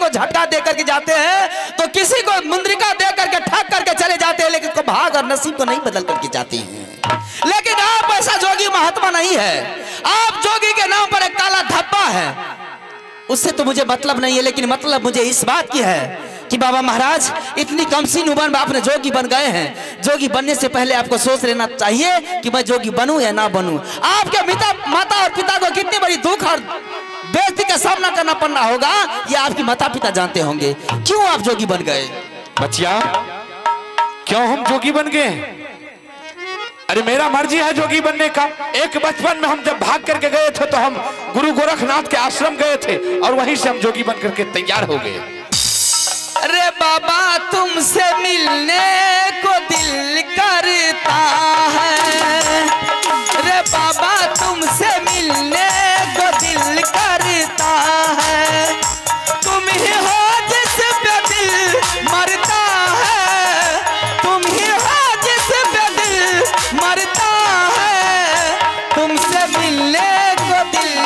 को झटका दे करके जाते हैं, तो किसी को मुंद्रिका दे करके ठग करके चले जाते हैं, लेकिन को भाग और नसीब को नहीं बदल करके जाते हैं। लेकिन आप ऐसा जोगी महात्मा नहीं है। आप जोगी के नाम पर एक काला धब्बा है, उससे तो मुझे मतलब नहीं है, लेकिन मतलब मुझे इस बात की है कि बाबा महाराज इतनी कमसीन उम्र में आपने जोगी बन गए हैं। जोगी बनने से पहले आपको सोच लेना चाहिए कि मैं जोगी बनूं या ना बनूं। आपके माता और पिता को कितनी बड़ी दुख और बेइज्जती का सामना करना पड़ना होगा, ये आपके माता पिता जानते होंगे। क्यों आप जोगी बन गए? बच्चिया, क्यों हम जोगी बन गए? अरे मेरा मर्जी है जोगी बनने का। एक बचपन में हम जब भाग करके गए थे तो हम गुरु गोरखनाथ के आश्रम गए थे और वहीं से हम जोगी बन करके तैयार हो गए। अरे बाबा तुमसे मिलने को दिल करता है, अरे बाबा तुमसे मिलने को दिल करता है, तुम ही हो जिस पे दिल मरता है, तुम ही हो जिस पे दिल मरता है, तुमसे मिलने को दिल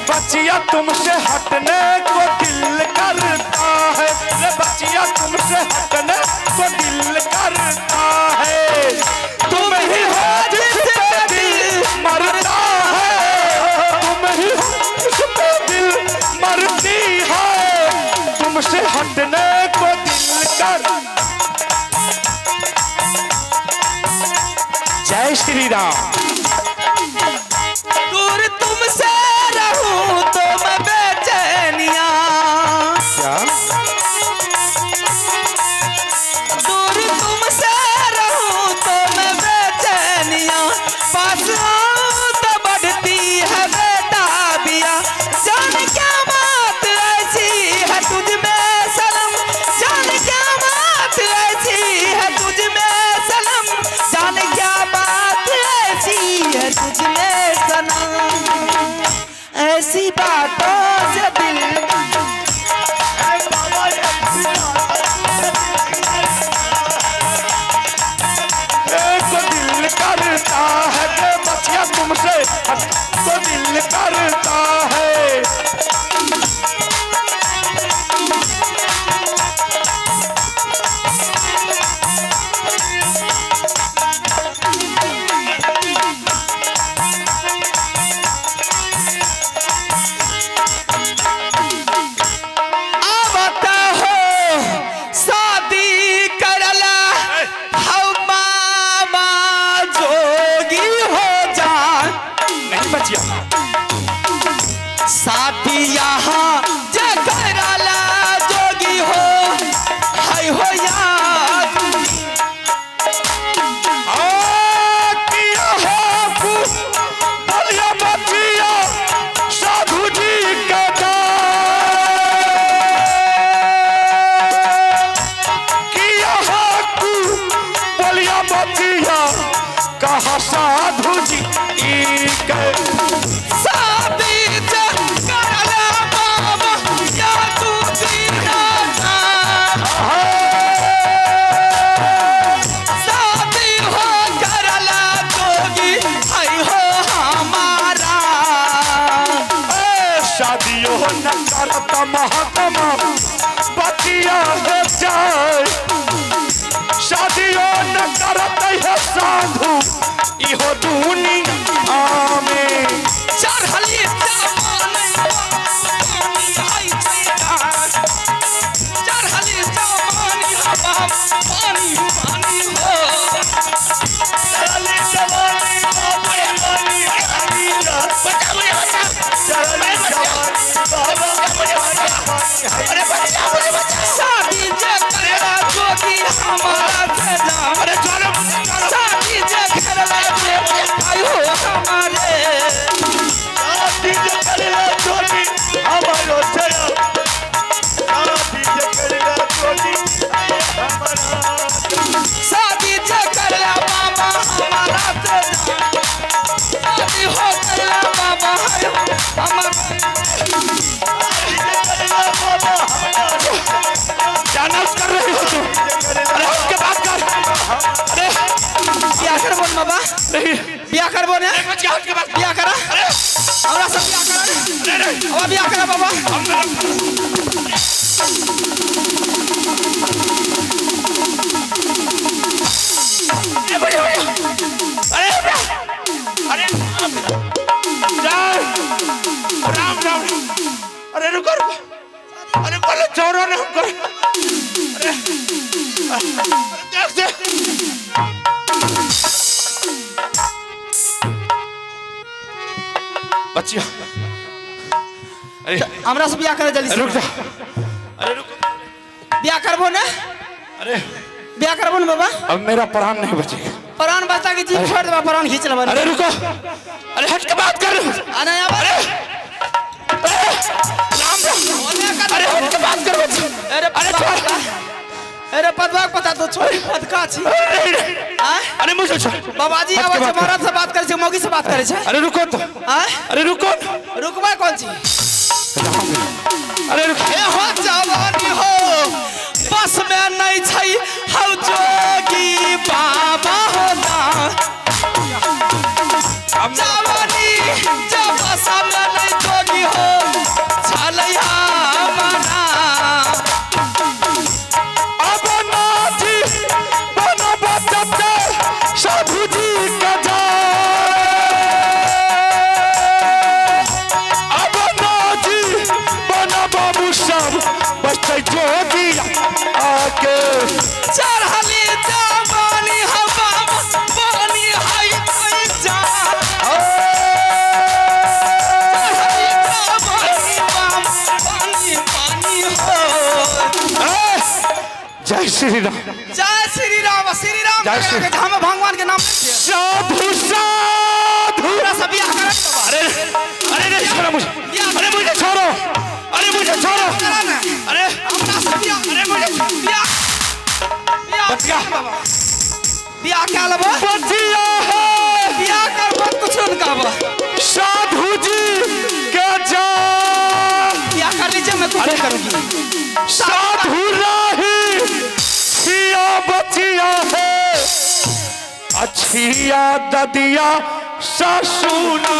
बच्चिया तुमसे हटने को दिल करता है, रे बच्चिया तुमसे हटने को दिल करता है, तुम ही हो जिस पे दिल मरता है, तुम ही हो जिस पे दिल मरती है, तुमसे हटने को दिल कर। जय श्री राम। दूर तुमसे रहूं तो मैं बेचैनिया, दूर तुमसे रहूं तो मैं बेचैनिया, पास आऊं तो बढ़ती है बेताबिया, जान क्या बात ऐसी है तुझ में सनम, जान क्या बात ऐसी है तुझ में सनम, जान क्या बात ऐसी है तुझ में सनम, ऐसी बातों से दिल को दिल करता है, कि बच्चिया तुमसे तो दिल करता है। साथी यहाँ जगराला जोगी हो, हाय हो याद किया हो बलिया बचिया साधु जी का किया हो बलिया बचिया कहा साधु जी का महात्मा बचिया हो जाए, शादियों न करते है साधु इहो दुनिया में, चढ़ली चढ़ली जवानी हवा पानी पानी हो, चढ़ली जवानी अरे शादी जे करेला जोगी हमारा भेजा, अरे शादी जे करेला आयो हमारे, शादी जे करेला जोगी हमारो छया, शादी जे करेला जोगी हमारा, शादी जे करेला बाबा हमारा भेजा, शादी हो करेला बाबा हमारा करबो न बाबा नहीं बियाह करबो ने बचिया हट के बात बियाह करा हमरा सब बियाह करा नहीं अब बियाह करा बाबा अरे राम राम अरे रुको अरे बोले छोड़ो ना हमको अरे देख देख बच्चिया अरे हमरा से बियाह करे जल्दी से रुक जा अरे रुक बियाह करबो ने अरे बियाह करबो न बाबा अब मेरा प्राण नहीं बचेगा प्राण बचा के जीव छोड़ देबा प्राण खींच लेबा अरे रुको अरे हट के बात कर आना यहाँ पर राम राम अरे हट के बात कर अरे अरे छोड़ अरे पदवा पता तो छोड़ी पद का छी अरे मुझे छोड़ बाबाजी हट के आवाज बात कर। मरद से बात करे छे मौगी से बात करे छे अरे रुको तो अरे रुको रुकबा कौन छी अरे रुको ए हो जवानी हो बस में नहीं छई हौ जोगी बाबा हो ना जवानी जब बस में नहीं जोगी हो छलैया मना अब नाजी बना बचते साधु जी का अब नाजी बना बाबू सब बचते जोगी आके चढ़ली जवानी हवा पानी हाय कोई जा चढ़ली जवानी पानी पानी हो जय श्री राम जय श्री राम जय श्री के हम भगवान के नाम लेते हैं साधु साधु पूरा सब बियाह करत बाबा अरे अरे नहीं छोड़ो मुझे अरे मुझे छोड़ो अरे मुझे छोड़ो कराना अरे हमरा सब बियाह अरे मुझे बियाह बचिया बाबा बियाह क्या लबो बचिया है बियाह कर मत कुछ न कहबो साधु जी के जा बियाह कर लीजिए मैं कुछ करूंगी साधु राही छिया बचिया है अच्छिया ददिया ससुरा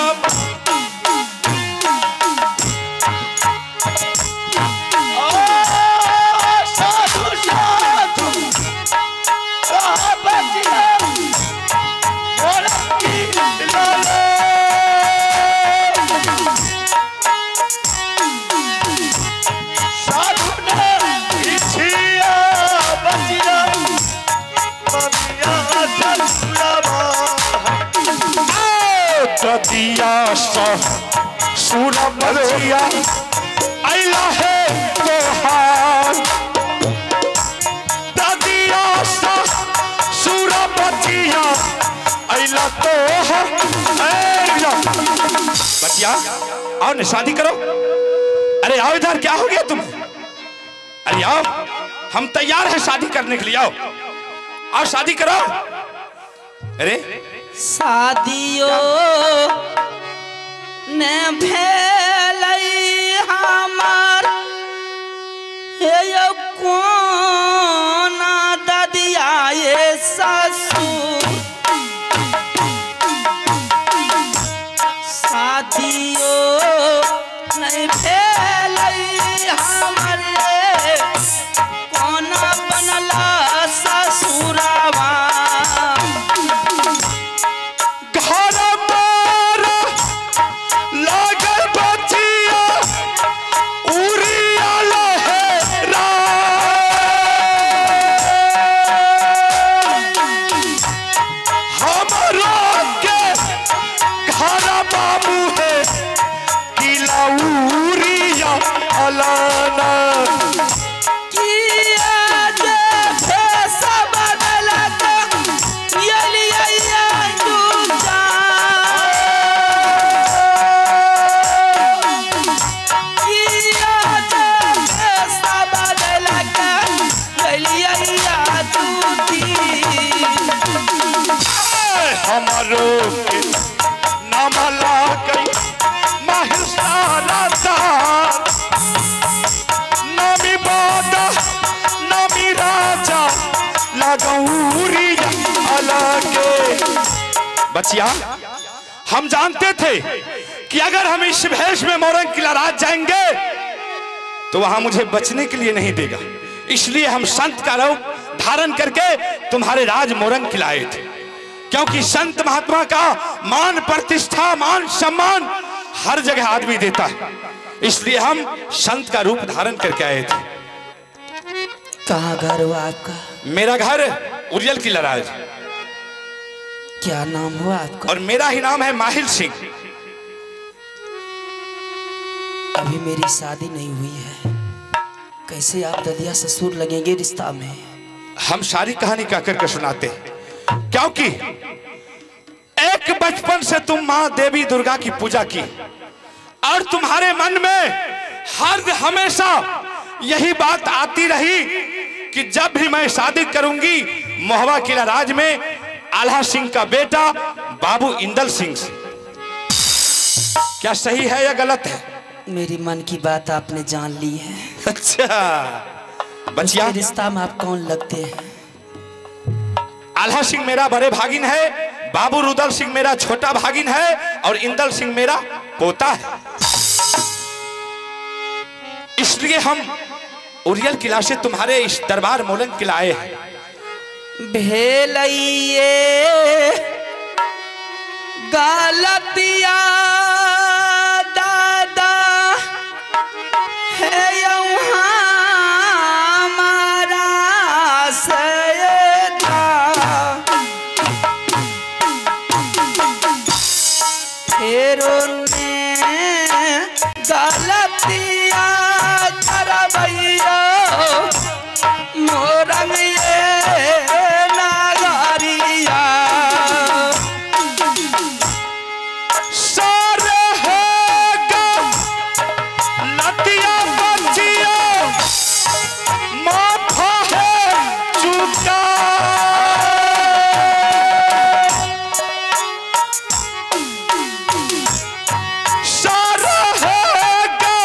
साधु साधु बचिया साधु ने छिया बचिया ददिया ससुर बचिया अइला है तोहार ददिया ससुर बचिया अइला तोहार बचिया आओ ना शादी करो अरे आओ इधर क्या हो गया तुम अरे आओ हम तैयार हैं शादी करने के लिए आओ आओ शादी करो अरे शादियों ने भेलई हमार हे कौन ददिया ये ससुर शादियों नहीं भेलई हमारे कौन बनला ससुरावा घर मारा लागल बचिया उड़िया लहरा हमारा के घर बाबू है किला उड़िया अलाना हमारो के नाम ला गई महिषारा दान बचिया, हम जानते थे कि अगर हम इस भेष में मोरंग किला राज जाएंगे तो वहां मुझे बचने के लिए नहीं देगा, इसलिए हम संत का रूप धारण करके तुम्हारे राज मोरंग किला आए थे। क्योंकि संत महात्मा का मान प्रतिष्ठा मान सम्मान हर जगह आदमी देता है, इसलिए हम संत का रूप धारण करके आए थे। कहाँ घर हुआ आपका? मेरा घर उरियल किला राज। क्या नाम हुआ आपका? और मेरा ही नाम है माहिल सिंह। अभी मेरी शादी नहीं हुई है, कैसे आप ददिया ससुर लगेंगे रिश्ता में? हम सारी कहानी कहकर के सुनाते हैं, क्योंकि एक बचपन से तुम मां देवी दुर्गा की पूजा की और तुम्हारे मन में हर हमेशा यही बात आती रही कि जब भी मैं शादी करूंगी महुआ किला राज में आल्हा सिंह का बेटा बाबू इंदल सिंह से। क्या सही है या गलत है? मेरी मन की बात आपने जान ली है। अच्छा बचिया, रिश्ता में आप कौन लगते हैं? आल्हा सिंह मेरा बड़े भागिन है, बाबू रुदल सिंह मेरा छोटा भागिन है और इंदल सिंह मेरा पोता है। इसलिए हम उरियल किला से तुम्हारे इस दरबार मोरंग किला आए हैं। भेलइये गलतिया दादा है हमारा सैदा, फेरो ने गलतिया करबैया मोरंग नागरिया। सारे होगा लतिया बचिया माथा है चुका, सारा होगा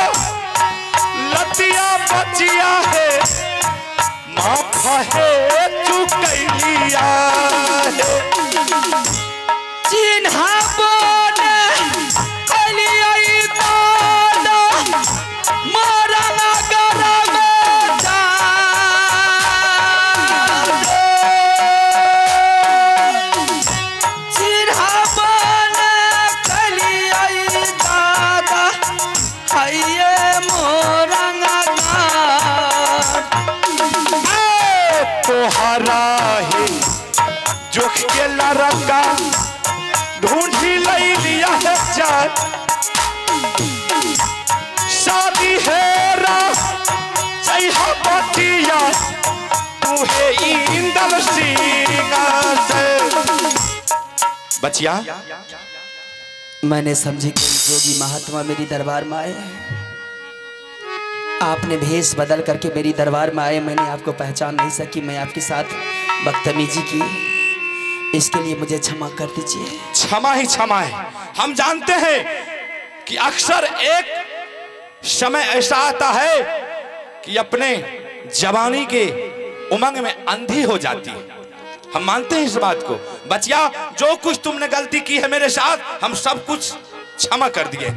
लतिया बचिया है माथा है चुकैलिया है। चिन्हाबोने कलियाई दादा मोरंग गरम चिन्हाबोने कलियाई दादा हइये मोरंग तोहरा ही जोख के लड़का ढूंढी लई लिया है जान, शादी है रा चाहिए बतिया तू है इंदल सिंह से। बचिया, मैंने समझी कोई जोगी महात्मा मेरी दरबार में आए हैं। आपने भेष बदल करके मेरी दरबार में आए, मैंने आपको पहचान नहीं सकी, मैं आपके साथ बदतमीजी की, इसके लिए मुझे क्षमा कर दीजिए। क्षमा ही क्षमा है। हम जानते हैं कि अक्सर एक समय ऐसा आता है कि अपने जवानी के उमंग में अंधी हो जाती है, हम मानते हैं इस बात को। बचिया, जो कुछ तुमने गलती की है मेरे साथ, हम सब कुछ क्षमा कर दिए।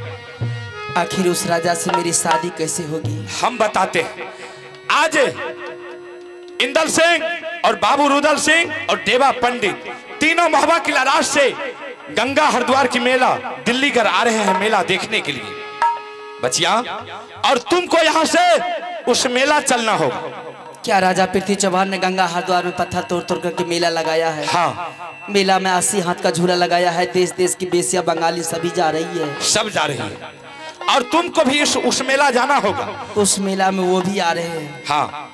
आखिर उस राजा से मेरी शादी कैसे होगी? हम बताते हैं। आज इंदल सिंह और बाबू रुदल सिंह और देवा पंडित तीनों महुआ किला राज से गंगा हरिद्वार की मेला दिल्ली कर आ रहे हैं मेला देखने के लिए। बचिया, और तुमको यहाँ से उस मेला चलना होगा। क्या राजा पृथ्वी चौहान ने गंगा हरिद्वार में पत्थर तोड़ तोड़ करके मेला लगाया है? हाँ, मेला में 80 हाथ का झूला लगाया है, देश देश की बेसिया बंगाली सभी जा रही है। सब जा रही है और तुमको भी उस मेला जाना होगा। उस मेला में वो भी आ रहे हैं। हाँ,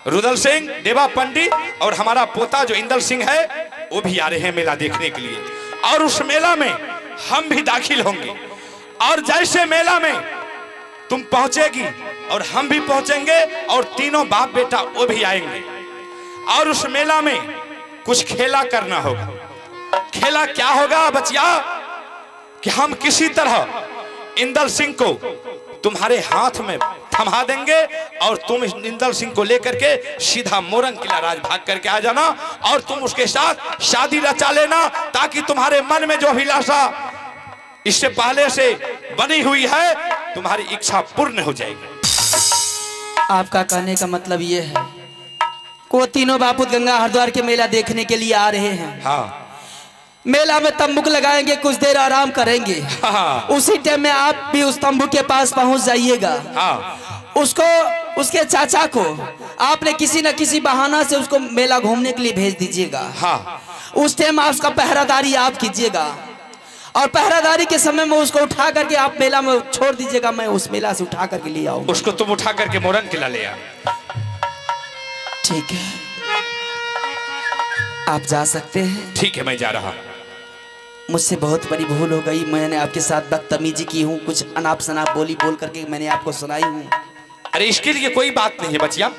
रुदल सिंह, देवा पंडित और हमारा पोता जो इंदल सिंह है वो भी आ रहे हैं मेला देखने के लिए, और उस मेला में हम भी दाखिल होंगे। और जैसे मेला में तुम पहुंचेगी और हम भी पहुंचेंगे और तीनों बाप बेटा वो भी आएंगे, और उस मेला में कुछ खेला करना होगा। खेला क्या होगा बचिया? कि हम किसी तरह इंदल सिंह को तुम्हारे हाथ में थमा देंगे और तुम इस इंदल सिंह को लेकर के सीधा मोरंग किला राज भाग करके आ जाना और तुम उसके साथ शादी रचा लेना, ताकि तुम्हारे मन में जो अभिलाषा इससे पहले से बनी हुई है तुम्हारी इच्छा पूर्ण हो जाएगी। आपका कहने का मतलब ये है को तीनों बापूत गंगा हरिद्वार के मेला देखने के लिए आ रहे हैं। हाँ, मेला में तंबू लगाएंगे, कुछ देर आराम करेंगे। हाँ, उसी टाइम में आप भी उस तंबू के पास पहुंच जाइएगा। हाँ, उसको उसके चाचा को आपने किसी न किसी बहाना से उसको मेला घूमने के लिए भेज दीजिएगा। हाँ, उस टाइम आप उसका पहरादारी आप कीजिएगा और पहरादारी के समय में उसको उठा करके आप मेला में छोड़ दीजिएगा। मैं उस मेला से उठा करके ले आऊंगा। उसको तुम उठा करके मोरंग किला ले आ। ठीक है, आप जा सकते हैं। ठीक है, मैं जा रहा। मुझसे बहुत बड़ी भूल हो गई, मैंने आपके साथ बदतमीजी की हूँ, कुछ अनाप शनाप बोली बोल करके मैंने आपको सुनाई हूँ। अरे इसके लिए कोई बात नहीं है बचिया,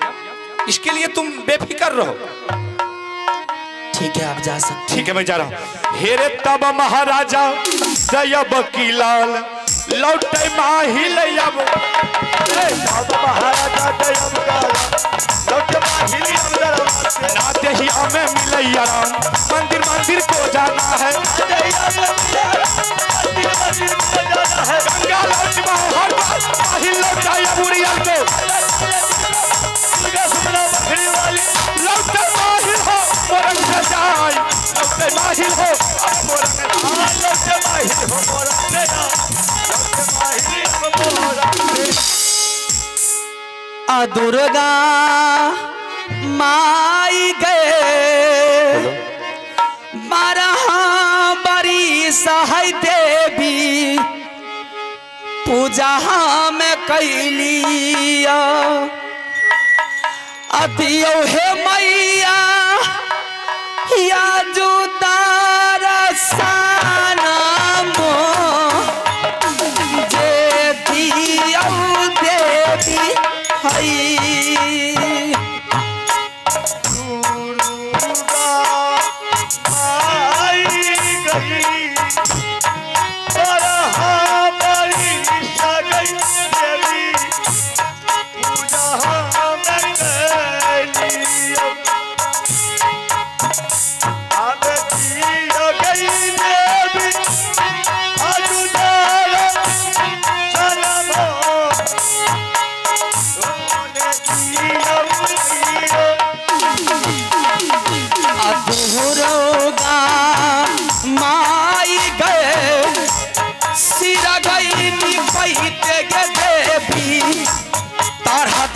इसके लिए तुम बेफिक्र रहो। ठीक है, आप जा सकते। ठीक है, मैं जा रहा हूँ। हेरे तब महाराजा जयब की लाल लौटे माहिल अब तब महाराजा जयब का लौटे माहिल अब नाते ही हमें मिलैया राम मंदिर मंदिर को जाना है, गंगा लौट हर माहिल लौट जाए बुढ़िया को लौटे माहिल हो मोरंग से जाए, लौटे माहिल हो लौटे माहिल हो मोरंग से लौटे माहिल हो मोरंग आ दुर्गा माई गए 12 बरी सहाय देवी पूजा में कैलिया अतियो हे मैया या जुदार साना मो जे दियो देवी हई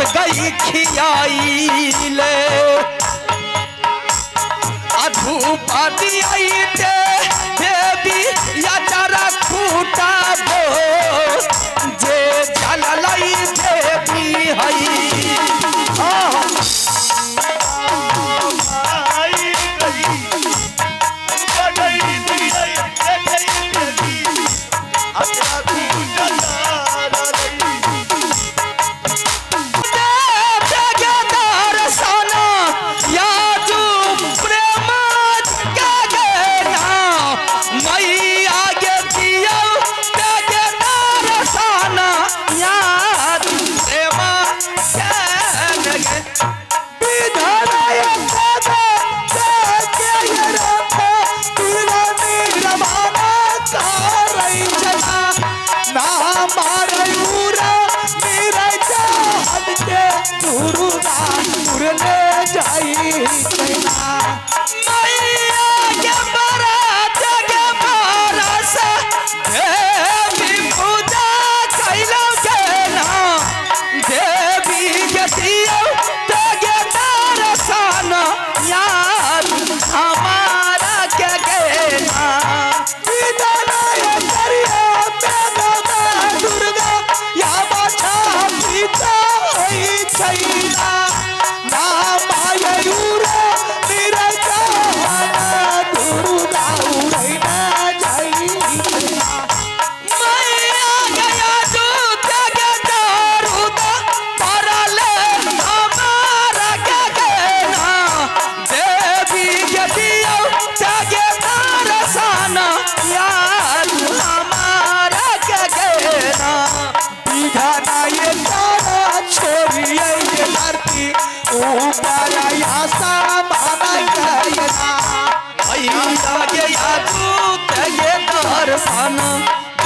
गई खियाइले अधूपा दियाई देवी या जरा खूटा बो जे जललाई देवी हई तेरा आशा माना गया भैया के आजू तेरे दर्शन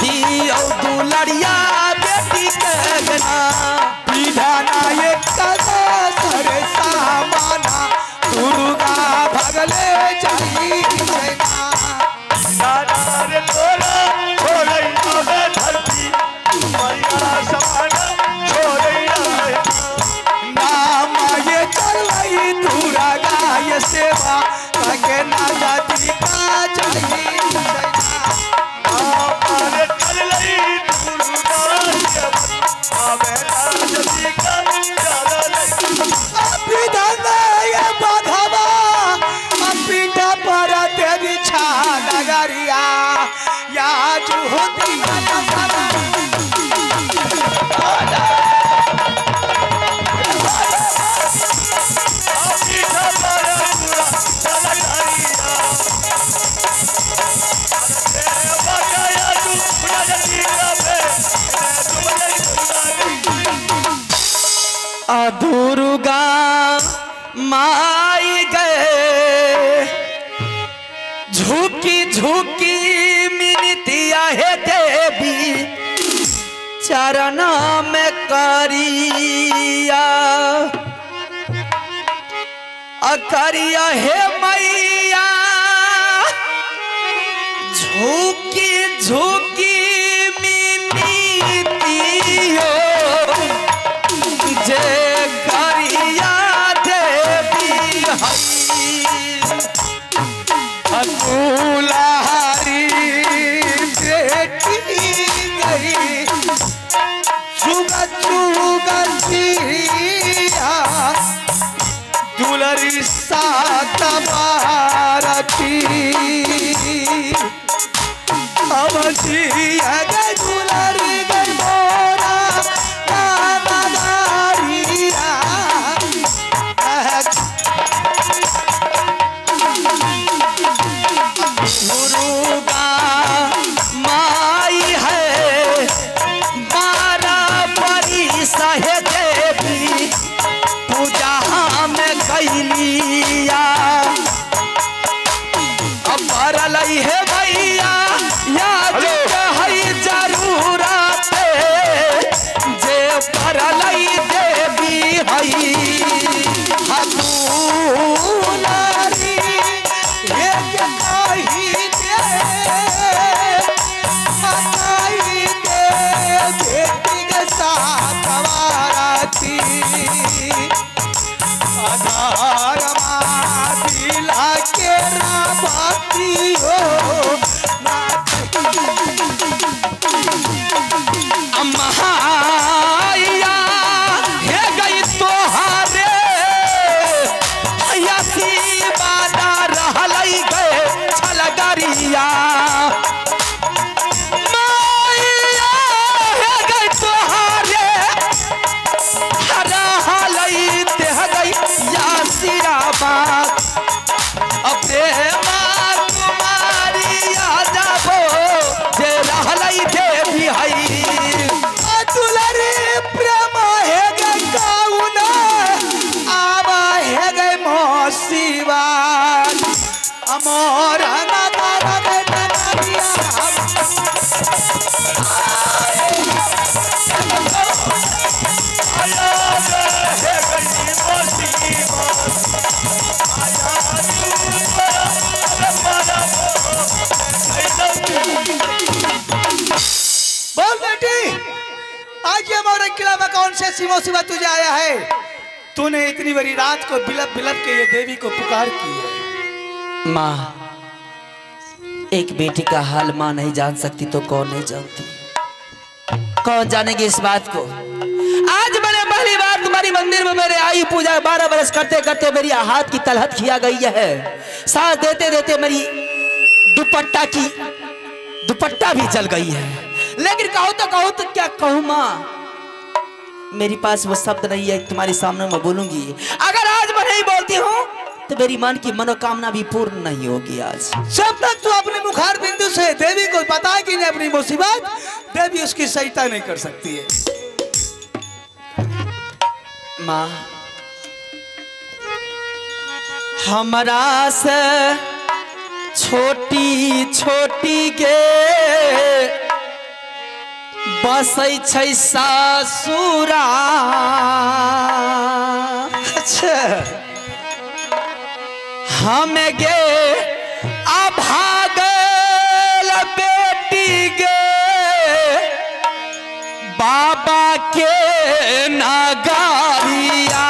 दियो दुलड़िया बेटी के गना विधाना ये कदा सरे सामाना दुर्गा भगले जाई सेना नारे तोरा छोड़ै आवे धरती मैया समाना छोड़ै आवे नाम ये चलई दुर्गा ये सेवा के नगदी का जाई आरे चलई दुर्गा आवे धरती का जाला विधाना ये बाधवा पीठा पर तेरी छा नगरिया या जुहुती दुर्गा माई गए झुकी झुकी मिनतिया है देवी चरण में करिया अकरिया है मैया झुकी झुकी मिनतियो जे करिया देवी दुलारी बेटी गई चुग चुगिया दुलरी सात बारती अब जिया गई दुलरी गई मोरा दुर्गा माई है 12 बरिस है देवी पूजा में कैलिया अब भरलई है भैया याद है जरूरत जे भरलई देवी हई दुलारी ये कहीं दे मनाई दे बेटी के साथ वारती आधार दिला के राबती हो महाया हे गई तोहारे बादा रहलई गए छलगरिया माया हे गई तोहारे रहलई देह गई या सिराबाद अपने माँ कुमारी आ जाबो जे रहलई देवी हई दुलरी प्रेम है गई गाउना आवा है गई मोसीवा अमोर नगारा गई नदिया बोल बेटी आज ये हमारे किला में कौन से सिमो सिवा तुझे आया है तूने इतनी बड़ी रात को बिलप बिलप के ये देवी को पुकार की है माँ एक बेटी का हाल माँ नहीं जान सकती तो कौन नहीं जानती कौन जानेगी इस बात को आज मैंने पहली बार तुम्हारी मंदिर में मेरे आई पूजा 12 बरस करते करते मेरी हाथ की तलहट किया गई है सांस देते देते मेरी दुपट्टा भी जल गई है लेकिन कहूँ तो क्या कहूँ माँ मेरे पास वो शब्द नहीं है तुम्हारे सामने मैं बोलूंगी अगर आज मैं नहीं बोलती हूँ तो मेरी मन की मनोकामना भी पूर्ण नहीं होगी आज जब तक तू अपने मुखार बिंदु से देवी को पता है कि नहीं अपनी मुसीबत देवी उसकी सहायता नहीं कर सकती है माँ हमरा से छोटी छोटी गे बसै छै सासुरा। अच्छा हम गे अभागल बेटी गे बाबा के नगरिया।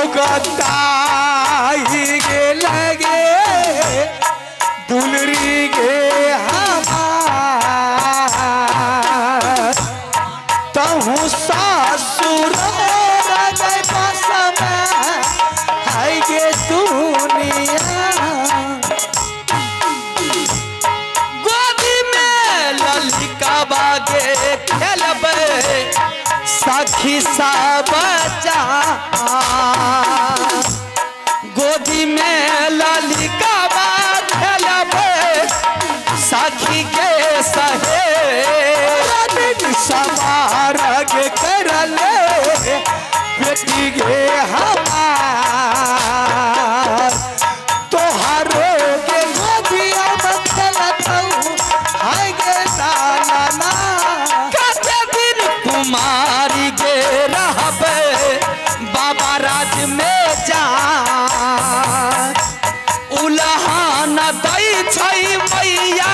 गताई गे लगे दुलरी गे हमार तहु सासुर गए पास में है गे दुनिया। गोदी में ललिका बागे खेलबे सखी सब बच्चा। गोदी में ललिका बाग खेलबे सखी के सहेली सवार गे करले बेटी गे हमार तोहारो गे गोदिया में खेलतौ हाय गे लाला। कते दिन कुमारी गे रहबे बाबा राज में जा उल्हान दै छै मैया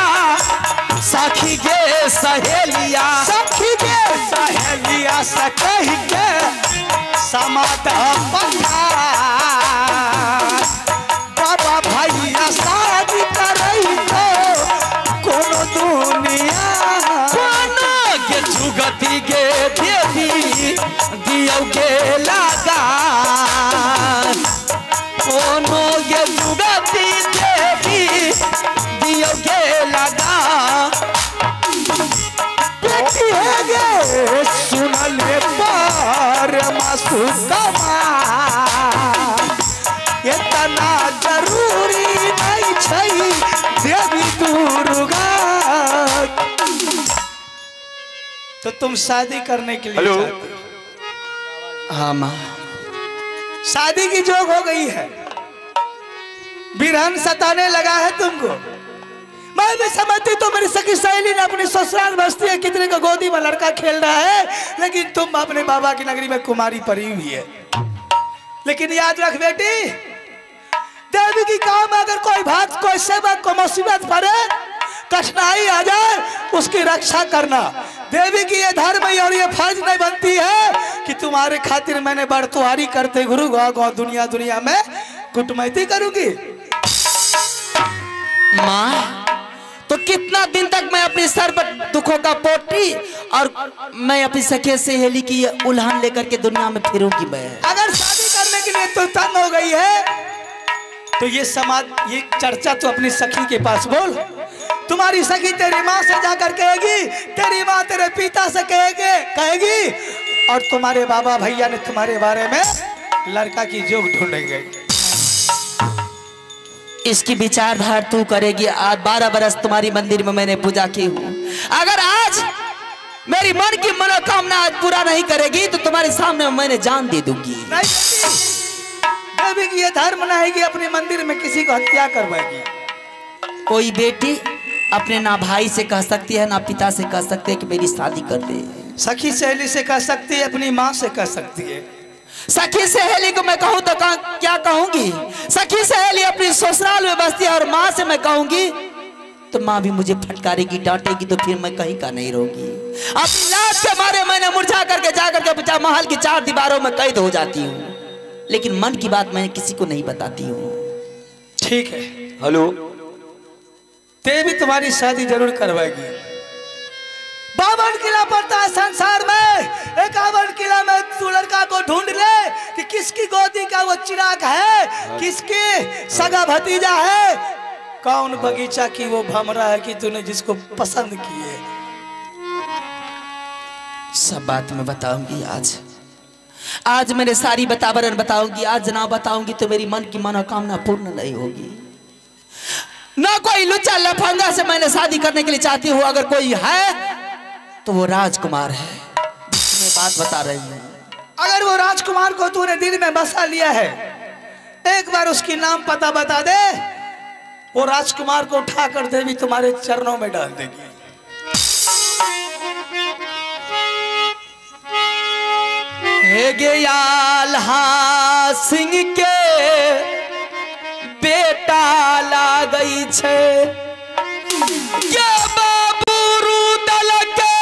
सखी गे सहेलिया। सखी गे सहेलिया से कह के समात पंखा बाबा भैया शादी करई तो कोनो दुनिया कोनो गे जुगती गे देवी दियौ गे लगा। कोनो गे जुगती देवी दियौ गे लगा। बेटी है गे सुनले पर मासू कमा इतना जरूरी नहीं छै देवी दुर्गा। तो तुम शादी करने के लिए हेलो। चाहते हो? हाँ माँ शादी की जोग हो गई है, बिरहन सताने लगा है तुमको। मैं भी समझती तो मेरी सखी सहेली ने अपनी ससुराल बस्ती है कितने का गोदी में लड़का खेल रहा है, लेकिन तुम अपने बाबा की नगरी में कुमारी पड़ी हुई है। लेकिन याद रख बेटी, देवी की काम अगर कोई बात कोई सेवक को मुसीबत पड़े कठिनाई आ जाए उसकी रक्षा करना देवी की ये धर्म है और ये फर्ज नहीं बनती है कि तुम्हारे खातिर मैंने बड़तुहारी करते गुरु गाँव गाँव दुनिया दुनिया में कुटमैती करूंगी। माँ तो कितना दिन तक मैं अपने सर पर दुखों का पोटी और मैं अपनी सखे सहेली की उल्हान लेकर के दुनिया में फिरूंगी। मैं अगर शादी करने के लिए तो तंग हो गई है तो ये समाज ये चर्चा तो अपनी सखी के पास बोल। तुम्हारी सखी तेरी माँ से जाकर कहेगी, तेरी माँ तेरे पिता से कहेगी और तुम्हारे बाबा भैया ने तुम्हारे बारे में लड़का की जोग ढूंढेंगे। इसकी विचारधारा तू करेगी। आज 12 बरस तुम्हारी मंदिर में मैंने पूजा की हूँ। अगर आज मेरी मन की मनोकामना आज पूरा नहीं करेगी तो तुम्हारे सामने मैंने जान दे दूंगी। नहीं देवी की ये धर्म नहीं कि अपने मंदिर में किसी को हत्या करवाएगी। कोई बेटी अपने ना भाई से कह सकती है ना पिता से कह सकती है कि मेरी शादी कर दे। सखी सहेली से कह सकती है, अपनी माँ से कह सकती है। सखी सहेली को मैं कहूँ तो क्या कहूंगी? सखी सहेली अपनी ससुराल में बसती है और माँ से मैं कहूंगी तो माँ भी मुझे फटकारेगी डांटेगी तो फिर मैं कहीं का नहीं रहूंगी। अपनी लाज के मारे मैंने मुरझा करके जाकर के बचा महल की 4 दीवारों में कैद हो जाती हूँ, लेकिन मन की बात मैं किसी को नहीं बताती हूँ। ठीक है, हेलो। देवी तुम्हारी शादी जरूर करवाएगी। 52 किला पड़ता है संसार में, 51 किला में तू लड़का को ढूंढ ले कि किसकी गोदी का वो चिराग है, किसके सगा भतीजा है, कौन बगीचा की वो भमरा है कि तूने जिसको पसंद की है। सब बात मैं बताऊंगी आज मेरे सारी बतावरण बताऊंगी। आज ना बताऊंगी तो मेरी मन की मनोकामना पूर्ण नहीं होगी। ना कोई लुच्चा लफंगा से मैंने शादी करने के लिए चाहती हूँ। अगर कोई है तो वो राजकुमार है जिसकी मैं बात बता रही हूँ। अगर वो राजकुमार को तूने दिल में बसा लिया है, एक बार उसकी नाम पता बता दे, वो राजकुमार को उठाकर देवी तुम्हारे चरणों में डाल देगी। हे गयाल सिंह के बेटा लागई छे, ये बाबू रुदल के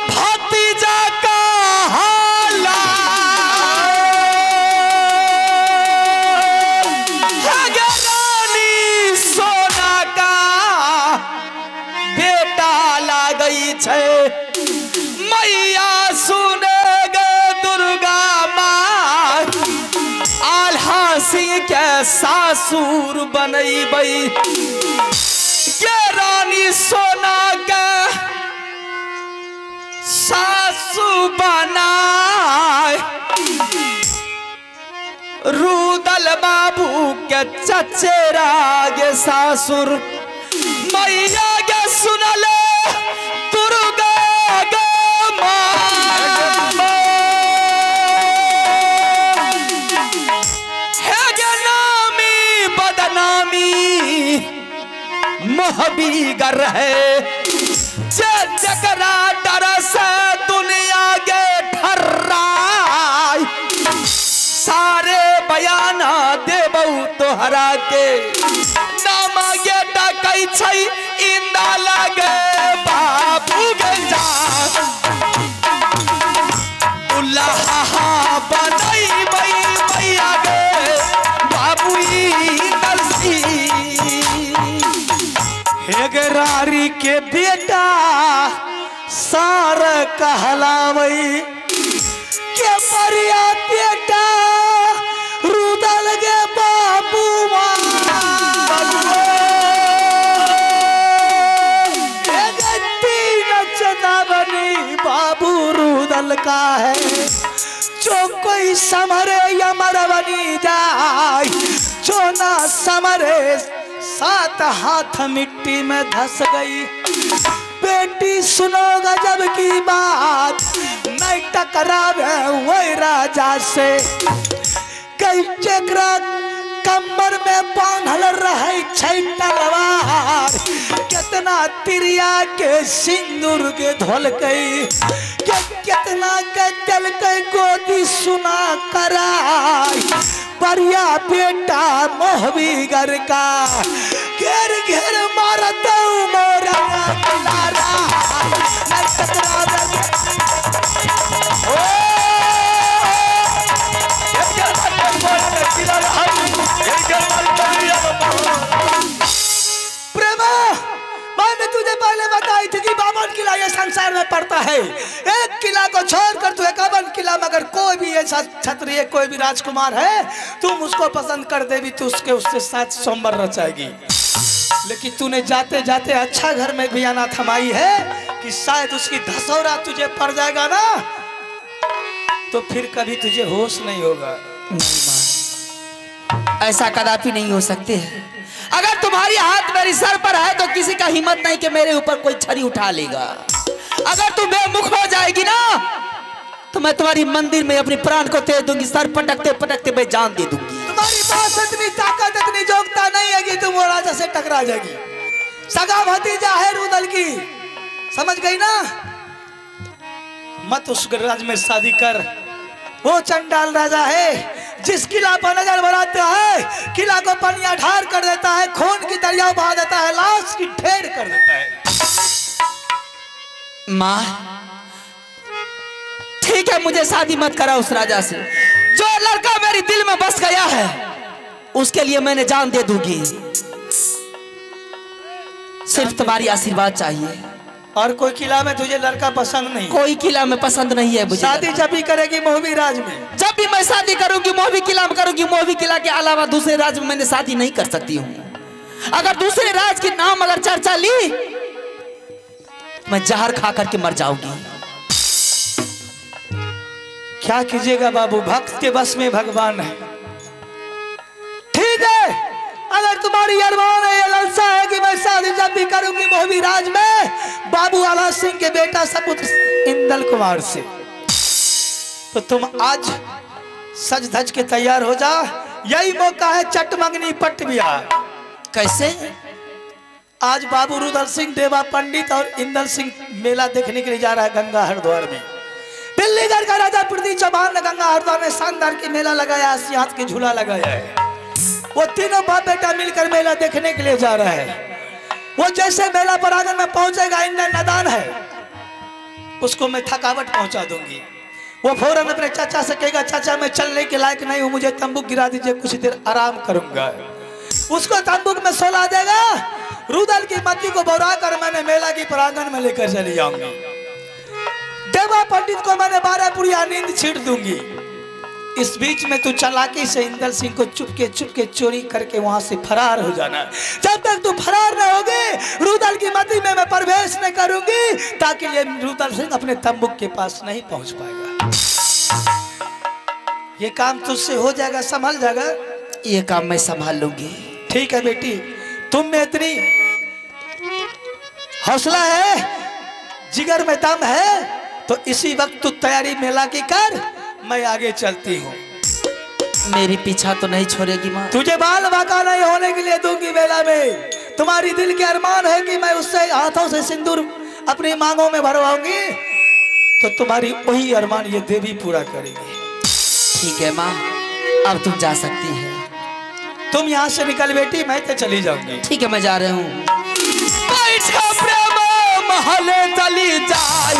भतीजा का हाला। हे गे रानी सोना का बेटा लागई छे, मैया सुने सिंह के सासुर बनैबई, के रानी सोना के सासु बनाए, रुदल बाबू के चचेरा गे सासुर, मैया गे सुनले दुर्गा गे मोहबीगर है, जकरा डर से दुनिया के ठर्राय, सारे बयाना देबऊ तोहरा के, नाम ये डकई छै इंदा लगे बाबू गे जा, उल्लाहा बनई मई मैया गे बाबू दलसी। हेगरारी के बेटा सार कहलावई, के परिया बेटा रुदल गे बाबू चेतावनी बाबू रुदल का है, जो कोई समरे या मरवनी जाए, जो ना समरे सात हाथ मिट्टी में धस गई। बेटी सुनो गजब की बात, नहीं टकरावे वही राजा से, कई चक्रा कमर में बांधल रहे छै तलवार, कितना तिरिया के सिंदूर के धोल गई, कितना के दिल के गोदी सुना कराई, परिया बेटा मोहबीगर का घेर घेर मारत मोरा लारा, प्रेमा मैंने तुझे पहले बताई थी कि 52 किला ये संसार में पड़ता है, एक किला को छोड़कर तू 51 किला में अगर कोई भी ऐसा क्षत्रिय कोई भी राजकुमार है तुम उसको पसंद कर देवी तो उससे साथ सोमवार रचाएगी। लेकिन तूने जाते जाते अच्छा घर में भी आना थमाई है कि शायद उसकी धसौरा तुझे पड़ जाएगा ना तो फिर कभी तुझे होश नहीं होगा। नहीं मां, ऐसा कदापि नहीं हो सकते है। अगर तुम्हारी हाथ मेरी सर पर है तो किसी का हिम्मत नहीं कि मेरे ऊपर कोई छड़ी उठा लेगा। अगर तुम बेमुख हो जाएगी ना तो मैं तुम्हारी मंदिर में अपने प्राण को दे दूंगी, सर पटकते पटकते मैं जान दे दूंगी। तुम्हारी पास इतनी ताकत इतनी योग्यता नहीं है कि तुम वो राजा से टकरा जाएगी। सगा भतीजा है रुदल की, समझ गई ना? मत उस राज में शादी कर, वो चंडाल राजा है जिस किला पर नजर बनाता है किला को पनिया ढार कर देता है, खून की दरिया बहा देता है, लाश की ढेर कर देता है। माँ ठीक है, मुझे शादी मत करा उस राजा से। जो लड़का मेरे दिल में बस गया है उसके लिए मैंने जान दे दूंगी। सिर्फ तुम्हारी आशीर्वाद चाहिए। और कोई किला में तुझे लड़का पसंद नहीं? कोई किला में पसंद नहीं है मुझे। शादी जब भी करेगी मोहबी राज में? जब भी मैं शादी करूंगी मोहबी किला में करूंगी। मोहबी किला के अलावा दूसरे राज्य में मैंने शादी नहीं कर सकती हूँ। अगर दूसरे राज्य के नाम अगर चर्चा ली मैं जहर खा करके मर जाऊंगी। क्या कीजिएगा बाबू, भक्त के बस में भगवान है। ठीक है, अगर तुम्हारी अरमान है, लालसा है कि मैं शादी जब भी करूंगी मोहबी राज में बाबू आला सिंह के बेटा सपुत्र इंदल कुमार से, तो तुम आज सज धज के तैयार हो जा, यही मौका है चट मंगनी पट बिया। कैसे? आज बाबू रुदल सिंह, देवा पंडित और इंदल सिंह मेला देखने के लिए जा रहा है गंगा हरिद्वार में। दिल्लीगढ़ का राजा पृथ्वी चौहान ने गंगा हरिद्वार में शानदार की मेला लगाया, 80 हाथ की झूला लगाया है। वो तीनों बाप बेटा मिलकर मेला देखने के लिए जा रहा है। वो जैसे मेला प्रांगण में पहुंचेगा, इंद्र नादान है, उसको मैं थकावट पहुंचा दूंगी। वो फौरन अपने चाचा से कहेगा, चाचा मैं चलने के लायक नहीं हूं, मुझे तंबू गिरा दीजिए, कुछ देर आराम करूंगा। उसको तंबू में सोला देगा। रुदल की मती को बौरा कर मैंने मेला की प्रांगण में लेकर चली जाऊंगी। देवा पंडित को मैंने 12 पुड़िया नींद छीट दूंगी। इस बीच में तू चालाकी से इंदल सिंह को चुपके चोरी करके वहां से फरार हो जाना। जब तक तू फरार न होगे, रुदल की मती में मैं प्रवेश न करूंगी, ताकि ये रुदल सिंह अपने तंबू के पास नहीं पहुंच पाएगा। ये काम तुझसे हो जाएगा, संभल जाएगा? ये काम मैं संभाल लूंगी। ठीक है बेटी, तुम में इतनी हौसला है, जिगर में दम है, तो इसी वक्त तू तैयारी मेला की कर, मैं आगे चलती हूँ। मेरी पीछा तो नहीं छोड़ेगी माँ? तुझे बाल बाका नहीं होने के लिए दूंगी मेला में। तुम्हारी दिल के अरमान है कि मैं उससे हाथों से सिंदूर अपनी मांगों में भरवाऊंगी, तो तुम्हारी वही अरमान ये देवी पूरा करेगी। ठीक है माँ, अब तुम जा सकती है। तुम यहाँ से निकल बेटी, मैं तो चली जाऊंगी। ठीक है, मैं जा रहा हूँ। महले चली जाए,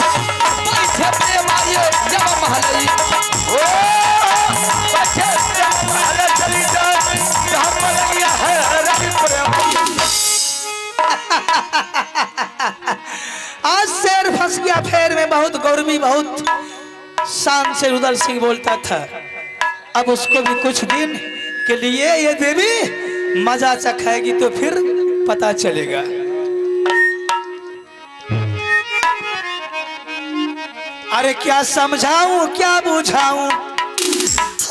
आज शेर फंस गया फेर में, बहुत गौरवी, बहुत शान से रुदल सिंह बोलता था। अब उसको भी कुछ दिन के लिए ये देवी मजा चखाएगी, तो फिर पता चलेगा। अरे क्या समझाऊं क्या बुझाऊं,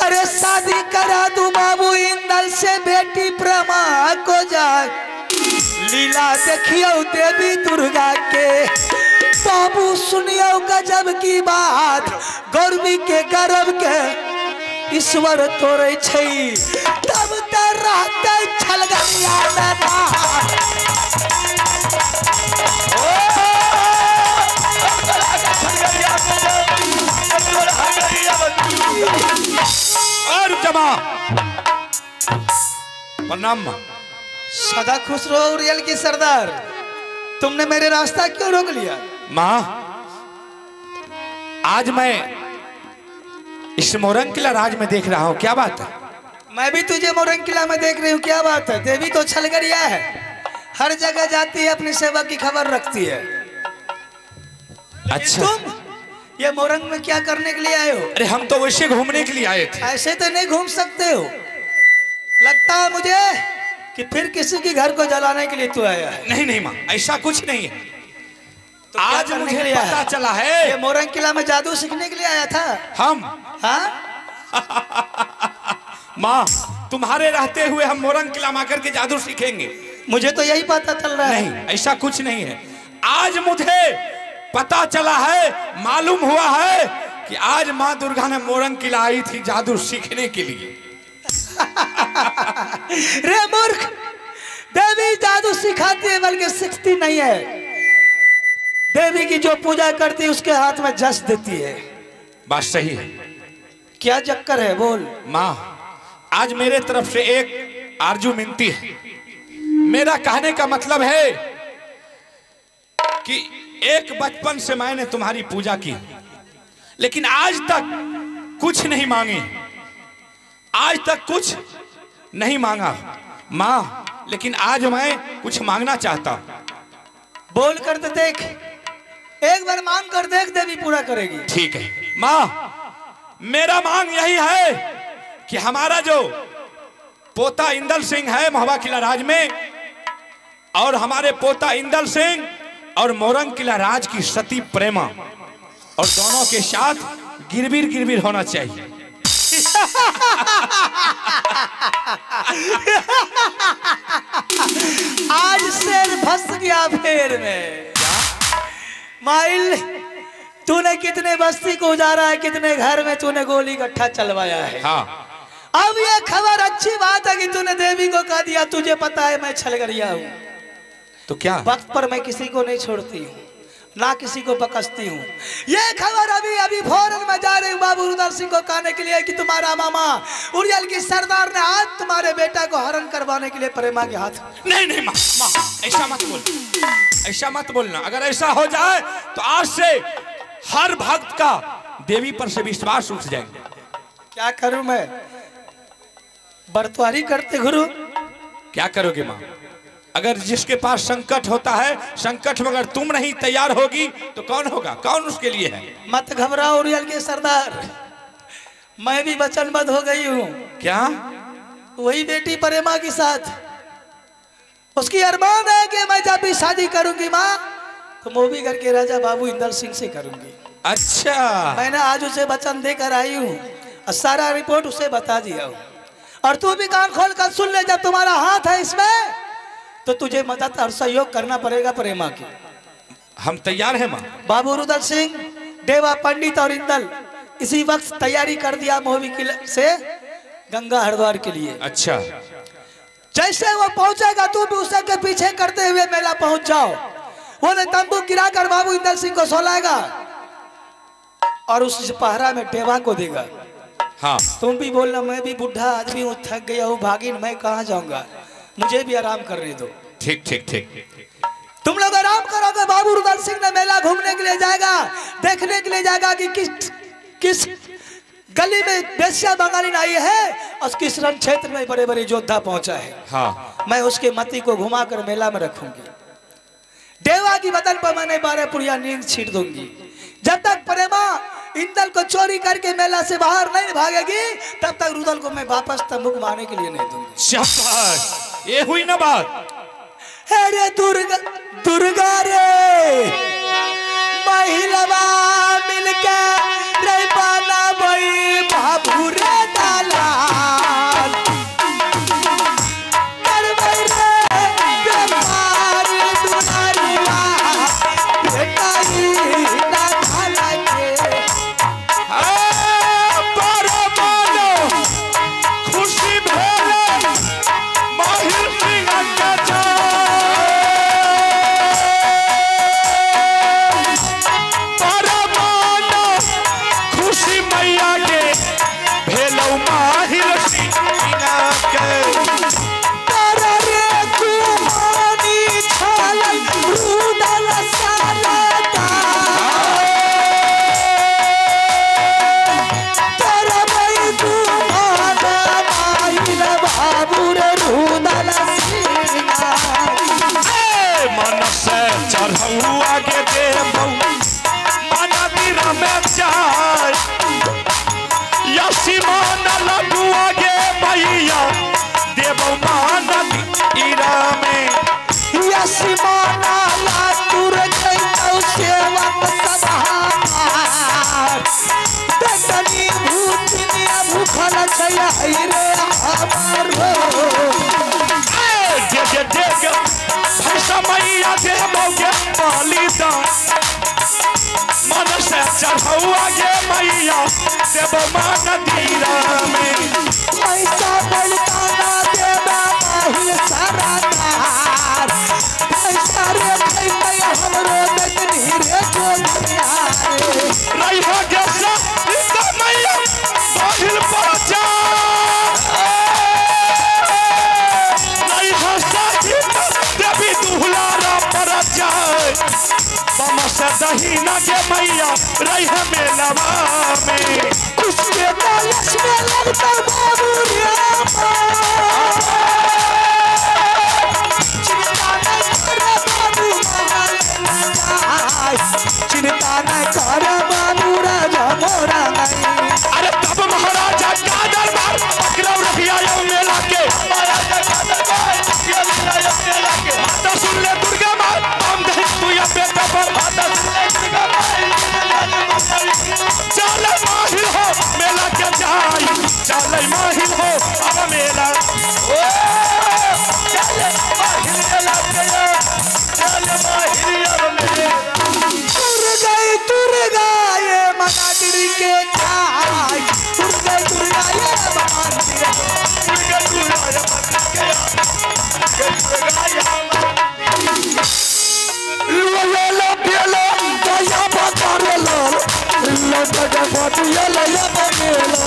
अरे शादी करा दूं बाबू इंदल से, बेटी प्रमा को जाए, लीला देखियो देवी दुर्गा के, बाबू सुनियो गजब की बात, गौरवी के गर्भ के ईश्वर तोरे छई, तब तक रहते छलगनिया में। और जमा प्रणाम। सदा खुश रहो रियल की सरदार, तुमने मेरे रास्ता क्यों रोक लिया? माँ, आज मैं इस मोरंग किला राज में देख रहा हूँ, क्या बात है? मैं भी तुझे मोरंग किला में देख रही हूँ, क्या बात है? देवी तो छलगरिया है, हर जगह जाती है, अपनी सेवा की खबर रखती है। अच्छा, तुम ये मोरंग में क्या करने के लिए आए हो? अरे हम तो वैसे घूमने के लिए आए थे। ऐसे तो नहीं घूम सकते हो, लगता है मुझे कि फिर किसी के घर को जलाने के लिए तू आया है। नहीं नहीं माँ, ऐसा कुछ नहीं है। तो आज मुझे पता चला है, ये मोरंग किला में जादू सीखने के लिए आया था हम। हाँ? माँ, तुम्हारे रहते हुए हम मोरंग किला में आकर के जादू सीखेंगे? मुझे तो यही पता चल रहा है। नहीं, ऐसा कुछ नहीं है। आज मुझे पता चला है, मालूम हुआ है कि आज माँ दुर्गा ने मोरंग किला आई थी जादू सीखने के लिए। रे मूर्ख, देवी जादू सिखाती है बल्कि सीखती नहीं है। देवी की जो पूजा करती है उसके हाथ में जस देती है। बात सही है। क्या चक्कर है बोल? माँ, आज मेरे तरफ से एक आरजू मिनती है। मेरा कहने का मतलब है कि एक बचपन से मैंने तुम्हारी पूजा की, लेकिन आज तक कुछ नहीं मांगी, आज तक कुछ नहीं मांगा माँ, लेकिन आज मैं कुछ मांगना चाहता हूँ। बोल कर तो देख, एक बार मांग कर देख, देवी पूरा करेगी। ठीक है माँ, मेरा मांग यही है कि हमारा जो पोता इंदल सिंह है महुआ किला राज में, और हमारे पोता इंदल सिंह और मोरंग किला राज की सती प्रेमा, और दोनों के साथ गिरबिर गिरबिर होना चाहिए। आज शेर फंस गया फेर में। माइल तूने कितने बस्ती को उजाड़ा है, कितने घर में तूने गोली गट्ठा चलवाया है। हाँ। अब ये खबर अच्छी बात है कि तूने देवी को कह दिया तुझे पता है मैं छलगरिया हूँ, तो क्या वक्त पर मैं किसी को नहीं छोड़ती हूँ, ना किसी को बकसती हूँ। ये खबर अभी अभी फौरन में जा रही हूँ बाबू रुद्र सिंह को कहने के लिए कि तुम्हारा मामा उड़ियल की सरदार ने आज तुम्हारे बेटा को हरण करवाने के लिए प्रेमा के हाथ। नहीं नहीं माँ, माँ ऐसा मत बोल, ऐसा मत बोलना। अगर ऐसा हो जाए तो आज से हर भक्त का देवी पर से विश्वास उठ जाएगा। क्या करूं मैं, बरतवारी करते गुरु। क्या करोगे माँ? अगर जिसके पास संकट होता है, संकट में अगर तुम नहीं तैयार होगी तो कौन होगा? कौन उसके लिए है? मत घबराओ उड़ियल के सरदार, मैं भी वचनबद्ध हो गई हूँ। क्या? वही बेटी प्रेमा के साथ उसकी अरमान है कि मैं जब भी शादी करूंगी माँ तो मोबीगढ़ के राजा बाबू इंदल सिंह से करूंगी। अच्छा, मैंने आज उसे वचन देकर आई हूँ और सारा रिपोर्ट उसे बता दिया हूँ। और तू भी कान खोल कर सुन ले, जब तुम्हारा हाथ है इसमें तो तुझे मदद और सहयोग करना पड़ेगा प्रेमा की। हम तैयार हैं माँ। बाबू रुद्र सिंह, देवा पंडित और इंदल इसी वक्त तैयारी कर दिया मोहबी से गंगा हरिद्वार के लिए। अच्छा, जैसे वो पहुंचेगा तू भी उसे के पीछे करते हुए मेला पहुंच जाओ। वो ने तंबू गिराकर बाबू इंदल सिंह को सोलाएगा और उस पहरा में देवा को देगा। हाँ। तुम भी बोलना मैं भी बुढ़ा आदमी हूँ, थक गया हूँ, भागिन मैं कहाँ जाऊंगा, मुझे भी आराम करने दो। ठीक ठीक ठीक। तुम लोग आराम करोगे। बाबू रुद्र सिंह ने मेला घूमने के लिए जाएगा, देखने के लिए जाएगा कि किस गली में बेस्या बंगाली आई है और किस रण क्षेत्र में बड़े बड़े योद्धा पहुंचा है। हाँ। मैं उसके मती को घुमाकर मेला में रखूंगी। देवा की बदन पर मैंने 12 पुड़िया नींद छीट दूंगी। जब तक प्रेमा इंदल को चोरी करके मेला से बाहर नहीं भागेगी तब तक रुदल को मैं वापस तंबू घुमाने के लिए नहीं दूंगी। शाबाश, ये हुई ना बात। अरे दुर्गा दुर्गा रे महिलवा मिलके रे बाला बई बाबू रे दालाल करवई रे बेमार दुलारिया बेटाई ना खाला के। बारो मानो खुशी भेले माहिर सिंह का आगे दे माना बीरा में जाए यसी माना लगू आगे भैया देव माना बीरा में यसी माना लातूर कैतौ सेवक सभार देखनी भूतनिया भूखल छया रे हमारो देग भैसा मैया देवोगे बलिदान मन से चढ़ाऊ आगे मैया देव माना दीरा में पैसा बलिदाना देवा माहिल सरदार पैसा रे भैया हमरो देखनी रे जोनिया रही हो गया मैया बाहिल पहुंचा देवी दुहलारा पर जाए बम से दहीना के मैया रही है मेलवा में उसमें तालस में लगता बाबू रामा चिंता न कर बाबू चिंता न कर बाबू राजा मोरा नहीं। अरे तब महाराजा का दरबार पकड़ाऊ रखिया मेला के तो सुन ले दुर्गा माँ हम देख तू या बेटा पर चल माहिर हो मेला के जाई चल माहिर हो अब मेला चल माहिर मेला के चल माहिर अब मेला तुर गई के जाए दुर्गा दुर्गा ये भगवान दुर्गा दुर्गा ये दुर्गा ये लो पियलो दया बकरलो लो दया बतियलो या बनेलो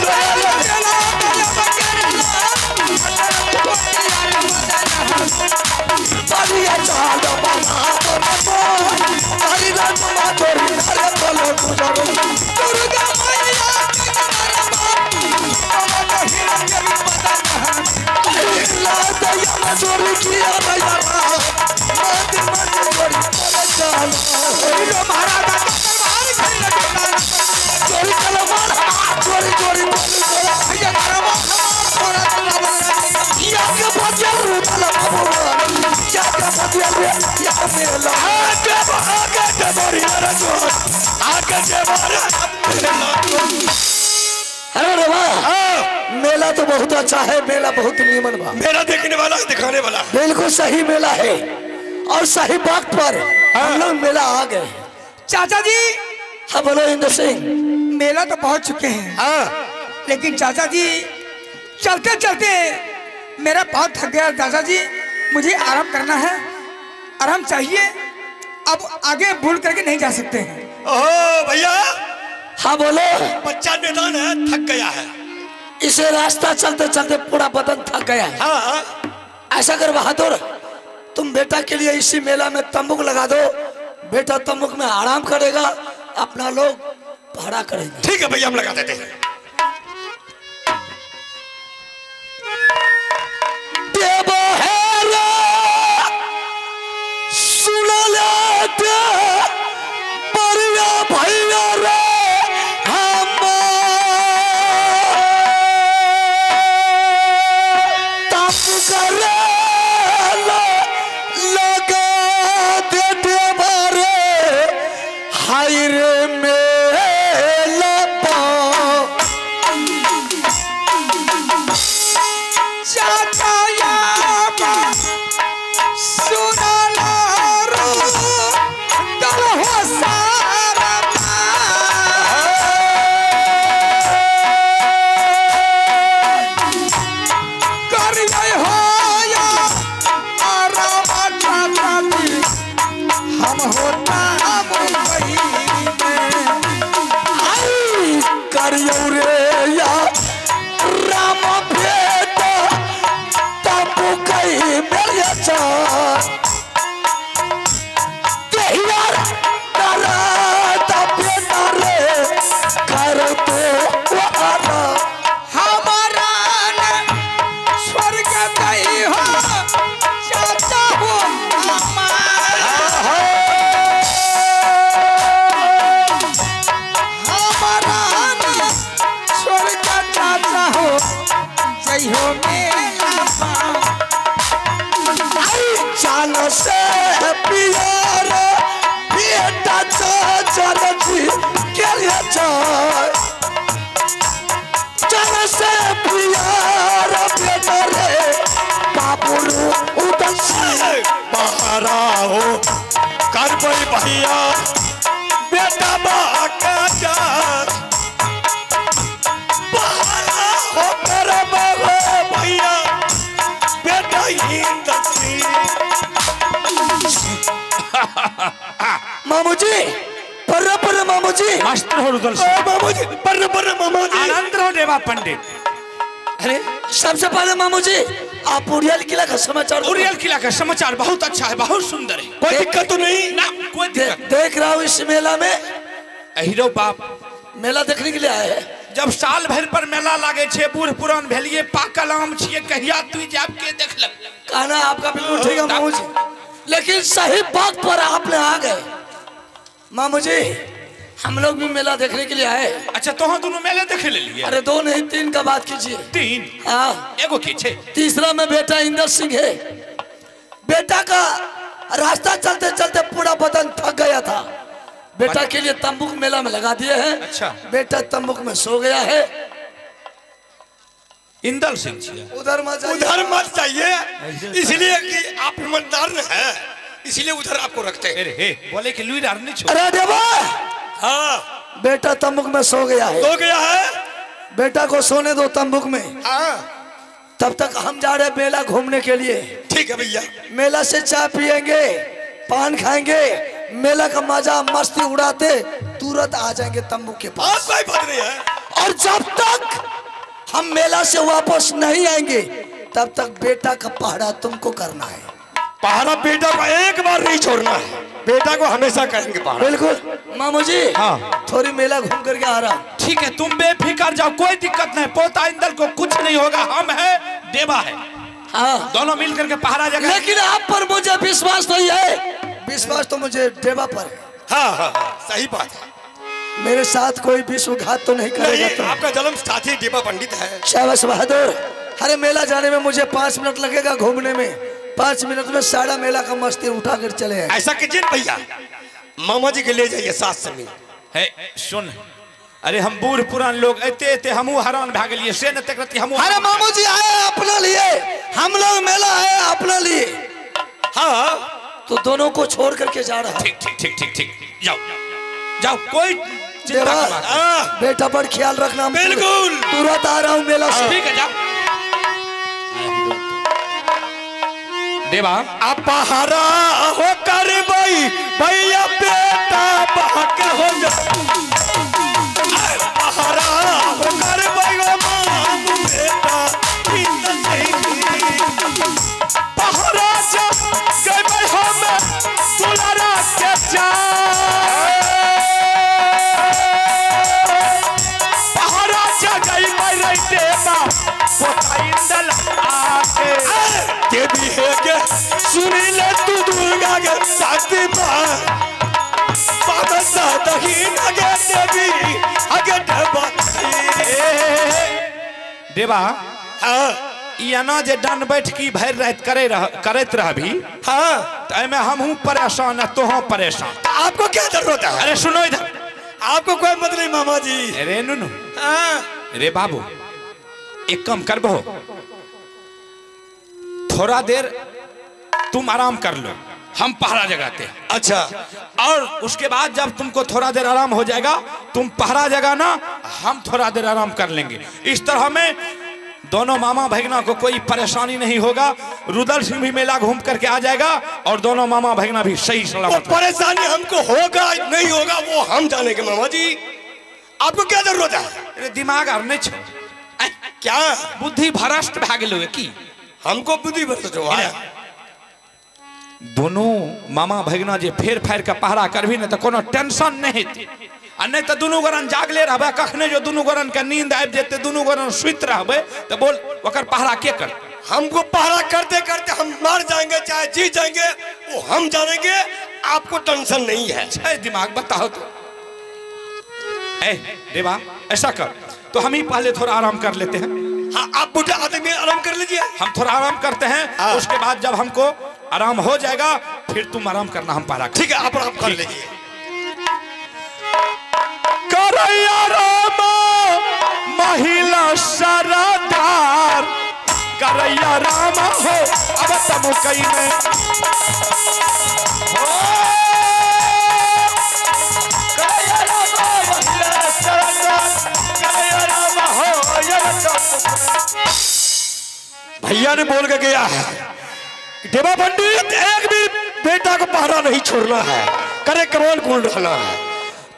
लो पियलो दया बकरलो परिया चालो बना बना हरि राम माधुरी हरे बोलो गुजरो दुर्गा मैया ला दया माधुरी किया दया माधुरी माधुरी चलो महाराजा दरबार चोरी चलो चोरी चोरी भैया मारा थोड़ा या के बच्चा रूठला बाबू क्या का बच्चा या मेला आगे डबरी रजो आगे डबरी अरे रे वाह मेला तो बहुत अच्छा है मेला बहुत नीमन बा मेरा देखने वाला दिखाने वाला बिल्कुल सही मेला है और सही वक्त पर हम लोग मेला आ गए चाचा जी हाँ बोलो इंद्र सिंह मेला तो पहुंच चुके हैं हाँ लेकिन चाचा जी चलते चलते मेरा पाँव थक गया चाचा जी मुझे आराम करना है आराम चाहिए अब आगे भूल करके नहीं जा सकते हैं ओहो भैया हाँ बोलो बच्चा मैदान है थक गया है इसे रास्ता चलते चलते पूरा बदन थक गया है हाँ ऐसा कर बहादुर तुम बेटा के लिए इसी मेला में तंबूक लगा दो बेटा तंबूक में आराम करेगा अपना लोग पहरा करेंगे ठीक है भैया हम लगा देते हैं भैया रे कर भैया बेटा बाका जा हो कर भैया बेटा मामू जी पर मामू जी मास्टर हो रुदल मामू जी पर मामू जी आनंद रहो देवा पंडित अरे सबसे पहले मामू जी आप उड़ियल किला का समाचार उड़ियल किला का समाचार बहुत अच्छा है बहुत सुंदर है कोई दिक्कत तो नहीं ना कोई दिक्कत देख रहा हूँ इस मेला में हीरो बाप मेला देखने के लिए आए हैं जब साल भर पर मेला लागे छे बूढ़ पुरान भेलिए पाकल आम छिए कहिया तू जाब के देख ल कहना आपका बिल्कुल ठीक है मामू जी लेकिन सही वक्त पर आपने आ गए मामू जी हम लोग भी मेला देखने के लिए आए अच्छा तो दोनों मेले देखे ले लिए अरे 2 नहीं 3 का बात कीजिए 3 हाँ एगो की छे तीसरा में बेटा इंदर सिंह है बेटा का रास्ता चलते चलते पूरा बदन थक गया था बेटा के लिए तंबूक मेला में लगा दिए हैं अच्छा बेटा तंबूक में सो गया है इंदर सिंह जी उधर मत जाइए इसलिए कि आप ईमानदार है इसलिए उधर आपको रखते हैं बोले कि लुई नहीं छोड़ अरे देवा हाँ बेटा तंबुक में सो गया है। सो गया है? बेटा को सोने दो तंबुक में। हाँ तब तक हम जा रहे मेला घूमने के लिए। ठीक है भैया। मेला से चाय पियेंगे, पान खाएंगे, मेला का मजा मस्ती उड़ाते तुरंत आ जाएंगे तंबू के पास। कोई बात नहीं है। और जब तक हम मेला से वापस नहीं आएंगे तब तक बेटा का पहरा तुमको करना है। पहरा बेटा को एक बार नहीं छोड़ना है, बेटा को हमेशा करेंगे पहरा। बिल्कुल मामू जी। हाँ थोड़ी मेला घूम करके आ रहा हूँ। ठीक है, तुम बेफिक्र जाओ, कोई दिक्कत नहीं। पोता इंदल को कुछ नहीं होगा, हम है, देवा है, हाँ दोनों मिल करके पहरा जगह। लेकिन आप पर मुझे विश्वास नहीं है। विश्वास तो मुझे देवा पर है। हाँ हाँ सही बात है। मेरे साथ कोई विश्वघात तो नहीं करेगा? नहीं, आपका जन्म साथी देवा पंडित है। शाबाश बहादुर। अरे मेला जाने में मुझे 5 मिनट लगेगा, घूमने में 5 मिनट में सारा मेला का मस्ती उठा कर चले आए। ऐसा कीजिए भैया, मामा जी के ले जाइए साथ से में। है सुन, अरे हम बूढ़ पुरान लोग एते एते हमू हैरान भाग लिए से न तक हमू। अरे मामू जी आए अपना लिए, हम लोग मेला आए अपना लिए। हाँ तो दोनों को छोड़ करके जा रहा है। ठीक ठीक ठीक ठीक ठीक, जाओ जाओ, कोई चिंता देवा, की बात नहीं। बेटा पर ख्याल रखना। बिल्कुल। तुरंत आ रहा हूँ मेला से। ठीक है, जाओ। देवा आप पहरा हो कर भैया बेटा बाक हो जा। पहरा हो कर मामू बेटा पहरा जा गए हम दुलारा के जा। पहरा जा गई मैं देवा पोता इंदल आके के भी है के सुनी ले तू दुर्गा के शक्ति बाबा सादा ही नगे देवी आगे देवा हाँ ये ना जे डन बैठ की भर रहत करत रह भी। हाँ तो मैं हम हूँ परेशान है, तो हम परेशान। आपको क्या जरूरत है? अरे सुनो इधर, आपको कोई मत नहीं मामा जी। अरे नुनू, हाँ रे बाबू एक काम कर बो, थोड़ा देर तुम आराम कर लो, हम पहरा जगाते हैं। अच्छा और उसके बाद जब तुमको थोड़ा देर आराम हो जाएगा, तुम पहरा जगाना, हम थोड़ा देर आराम कर लेंगे। इस तरह में दोनों मामा भगना को कोई परेशानी नहीं होगा। रुदल सिंह भी मेला घूम करके आ जाएगा और दोनों मामा भगना भी सही सलामत। परेशानी हमको होगा नहीं होगा वो हम जानेंगे मामा जी। आपको क्या जरूरत है? अरे दिमाग और नहीं क्या बुद्धि भ्रष्ट भाग लो की? हमको बुद्धि भ्रष्ट जो है। दोनों मामा भगना जे फेर फार के पहरा करभी न तो कोनो टेंशन नहीं थी। आ नहीं तो दोनों गोरन जागले रहबे, कखने जो दोनों गोरन के नींद आबि जेते, दोनों गोरन सुइत रहबे, तो बोल ओकर पहरा के कर? हमको पहरा करते करते हम मर जाएंगे चाहे जी जाएंगे वो हम जानेंगे। आपको टेंशन नहीं है। छह दिमाग बताओ तो। ए देवा ऐसा कर, तो हम ही पहले थोड़ा आराम कर लेते हैं। हाँ आप बुढ़ा आदमी आराम कर लीजिए। हम थोड़ा आराम करते हैं, उसके बाद जब हमको आराम हो जाएगा फिर तुम आराम करना, हम पहरा। ठीक है आप आराम कर लीजिए। करैया राम महिला सरदार करैया राम हो अब तम कई में करैया राम महिला सरदार करैया राम हो। भैया ने बोल के गया है देवा पंडित एक भी बेटा को पहरा नहीं छोड़ना है, करे कमान कौन रहना है।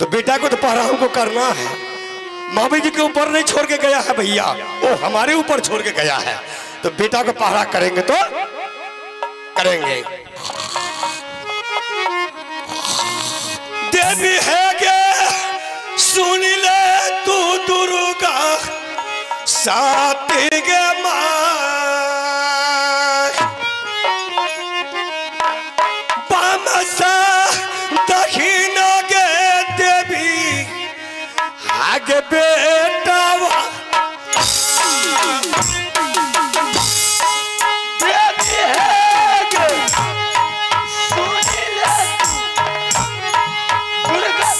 तो बेटा को तो पहरा हमको करना है। मामी जी के ऊपर नहीं छोड़ के गया है भैया, वो हमारे ऊपर छोड़ के गया है। तो बेटा को पहरा करेंगे तो करेंगे। देवी है के सुन ले तू दुर्गा साथी के माँ बामसा दक्षिण के देवी आगे बेटा देवी है के सुन ले दुर्गा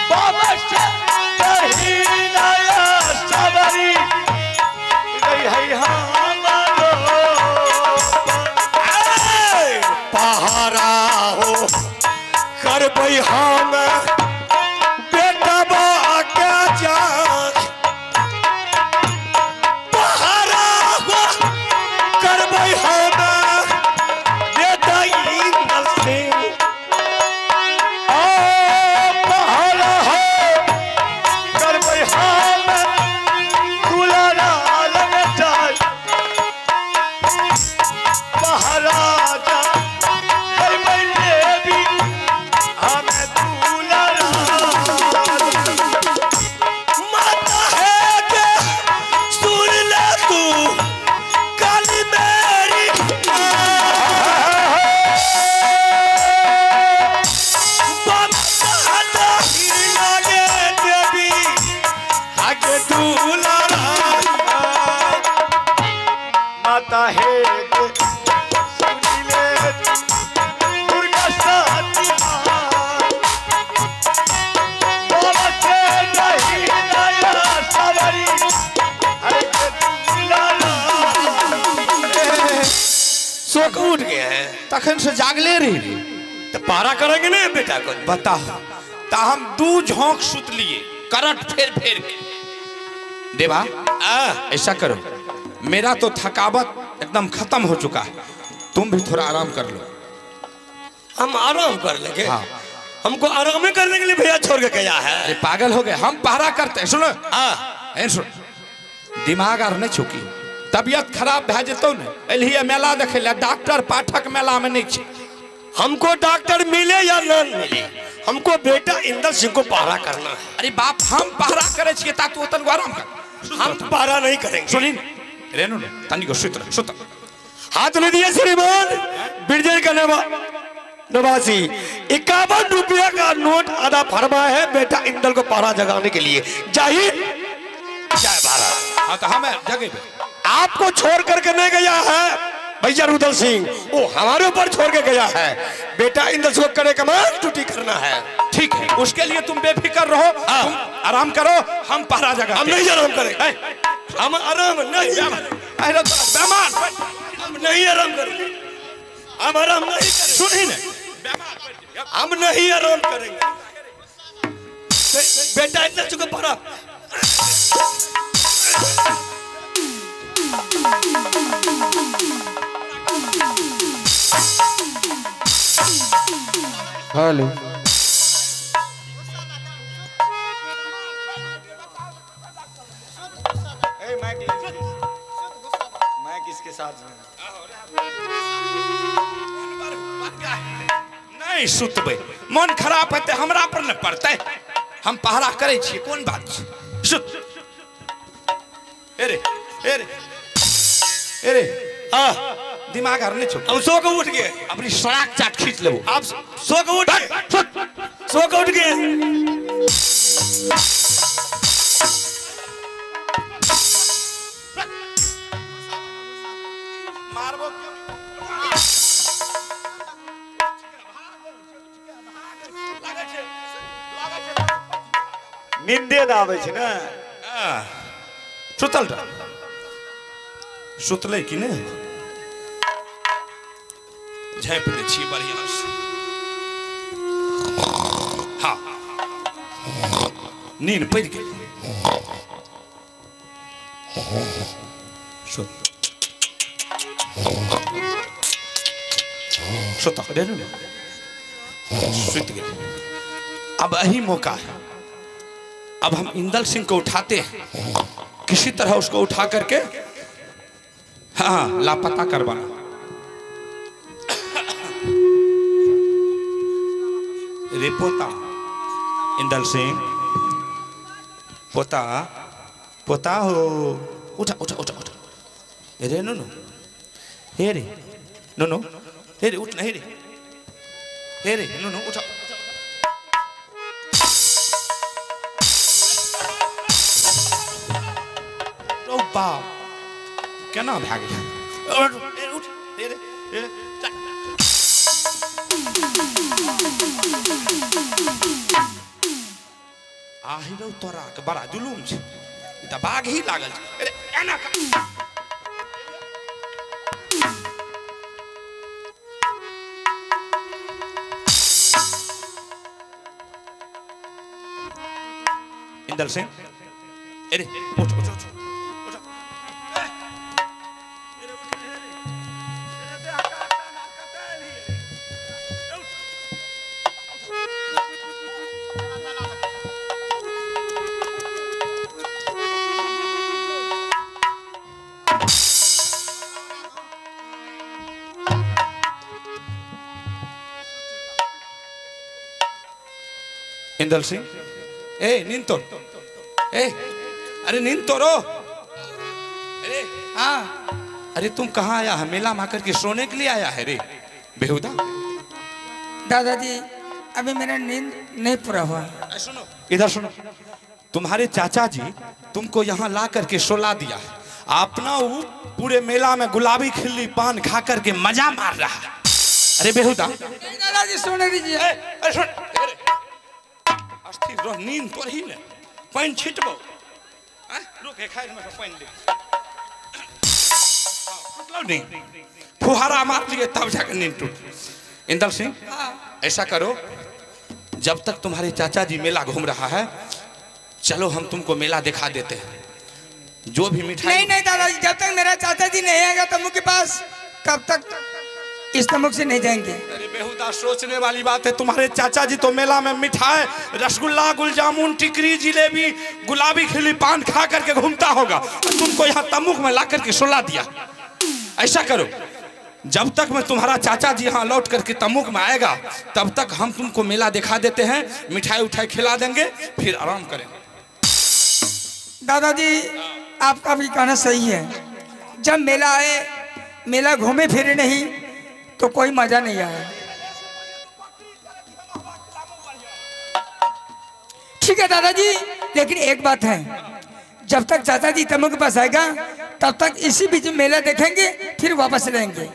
बाबा से दहीना सबरी गई है हमारो भाई हम बेटा बा क्या जान पहाड़ा कर भाई हम बेटा इंदल सिंह पहाड़ा हो कर भाई हम दुलारा लगता महाराजा कर भाई देवी हमें दुलारा माता है के सुन ले तू काली मेरी बाबा लागे देवी आगे दुलारा माता है के सुन ले तू दुर्गा साथी बाबा के नहीं लाया सवारी आगे दुलारा सोख उठ गया है। तखन से जागले रही तो पारा करेंगे ना बेटा को बताओ ता हम दू झोंक सुत लिए करट फेर फेर के देवा ऐसा करो मेरा तो थकावट एकदम खत्म हो चुका है तुम भी थोड़ा आराम कर लो हम आराम कर लेंगे हाँ। हमको आराम ही करने के लिए भैया छोड़ के गया है अरे पागल हो गए हम पहरा करते हैं सुनो सुन दिमाग आर नहीं छुकी तबियत खराब भे जेतो ने एलिए मेला देखे ले डॉक्टर पाठक मेला में नहीं छे हमको डॉक्टर मिले या न मिले हमको बेटा इंदल सिंह को पहरा करना है अरे बाप हम पहरा करे छिए ता तू ओतन आराम कर हम पहरा नहीं करेंगे सुनी रेनू ने तनी को सुत हाथ नहीं दिए श्रीमान बिरजर का नवासी 51 रुपया का नोट आधा फरमा है बेटा इंदल को पहरा जगाने के लिए जाहिर जय भारत हाँ तो हमें जगह पे आपको छोड़ करके नहीं गया है भैया रुदल सिंह वो हमारे ऊपर छोड़ के गया है बेटा इंदल सिंह को करे कमान टूटी करना है ठीक है उसके लिए तुम बेफिक्र रहो तुम आराम करो हम पहरा जगह हम नहीं आराम करेंगे हम आराम नहीं बेमान हम नहीं आराम करेंगे हम आराम नहीं करेंगे सुनी ने हम नहीं आराम करेंगे बेटा इंदल सिंह को पहरा हेलो मैं किसके साथ नहीं सुतबे मन खराब है हमरा पर न पड़ते हम पहरा करे छी कौन बात छै सुत एरे एरे एरे दिमाग हर नहीं छो हम सो के उठ गए अपनी सड़क चाट खींच लेबो आप सो के उठ गए सो के उठ गए मारबो नींदे न आवे छै ना सुतल रह सुतले कि नहीं झाँप ले छी बढ़िया से हाँ नींद पड़ गई सुत सुता सुत गए अब यही मौका है अब हम इंदल सिंह को उठाते हैं किसी तरह उसको उठा करके हाँ लापता करवाना रे पोता इंदल सिंह पोता पोता हो उठा उठा उठा उठा रे नो हे रे नो हे रे उठ ना हे रे नो उठा बाप केना भाग गया आहिरो तोरा के बड़ा जुलूम छै त बाघ ही लागल छै अरे एना इंदल सिंह, अरे उठ उठ उठ इंदल सिंह, ए नींद तोड़, ए अरे नींद तोड़ो। अरे हाँ अरे तुम कहाँ आया है? मेला में आकर के सोने के लिए आया है रे बेहुदा? दादाजी अभी मेरा नींद नहीं पूरा हुआ। सुनो इधर सुनो, तुम्हारे चाचा जी तुमको यहाँ ला करके सोला दिया है। अपना वो पूरे मेला में गुलाबी खिल्ली पान खा करके मजा मार रहा है। अरे बेहुदा, दादाजी सोने दीजिए। अरे सुन, अस्थिर रहो, नींद पर ही ने पानी छिटबो। रुक एक खाई में से पानी ले। हाँ, नहीं फुहारा मार लिए तब जाकर नींद टूट। इंदल सिंह ऐसा करो, जब तक तुम्हारे चाचा जी मेला घूम रहा है, चलो हम तुमको मेला दिखा देते हैं। जो भी मिठाई नहीं नहीं दादाजी, जब तक मेरा चाचा जी नहीं आएगा तमुक के पास, तब तक इस तमुक से नहीं जाएंगे। अरे बेहुदा सोचने वाली बात है। तुम्हारे चाचा जी तो मेला में मिठाई, रसगुल्ला, गुलजामुन, टिकरी, जिलेबी, गुलाबी खिली पान खा करके घूमता होगा। तुमको यहाँ तमुक में ला करके सुला दिया। ऐसा करो, जब तक मैं तुम्हारा चाचा जी यहाँ लौट करके तमुक में आएगा, तब तक हम तुमको मेला दिखा देते हैं, मिठाई उठाई खिला देंगे, फिर आराम करेंगे। दादाजी आपका भी कहना सही है। जब मेला आए, मेला घूमे फिरे नहीं तो कोई मजा नहीं आया। ठीक है दादाजी, लेकिन एक बात है, जब तक चाचा जी तमुक के पास आएगा तब तक इसी बीच मेला देखेंगे, फिर वापस रहेंगे।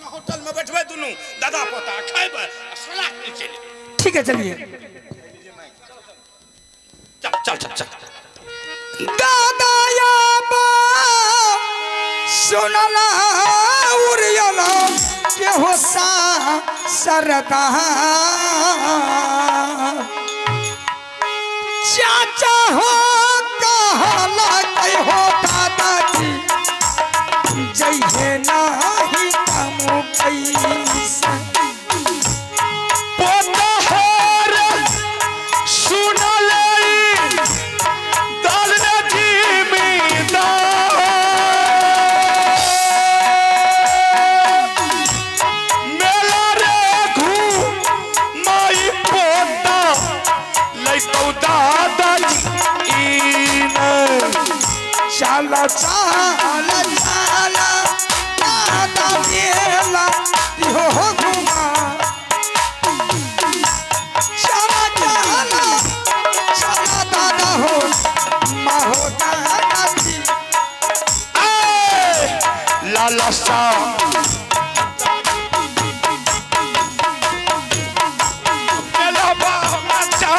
होटल में बैठबे दोनों दादा पोता खाएबे, ठीक है चलिए। चल चल चल चल। दादा या बा सुनला उरियला के होसा सरदा चाचा हो कहला के हो दादाजी जय है नाही तमु पैसा चाला चाला चाला दादा मेला हो घुमा चाला चाला चाला दादा हो माहो दादाजी लाला सा मेला बाचा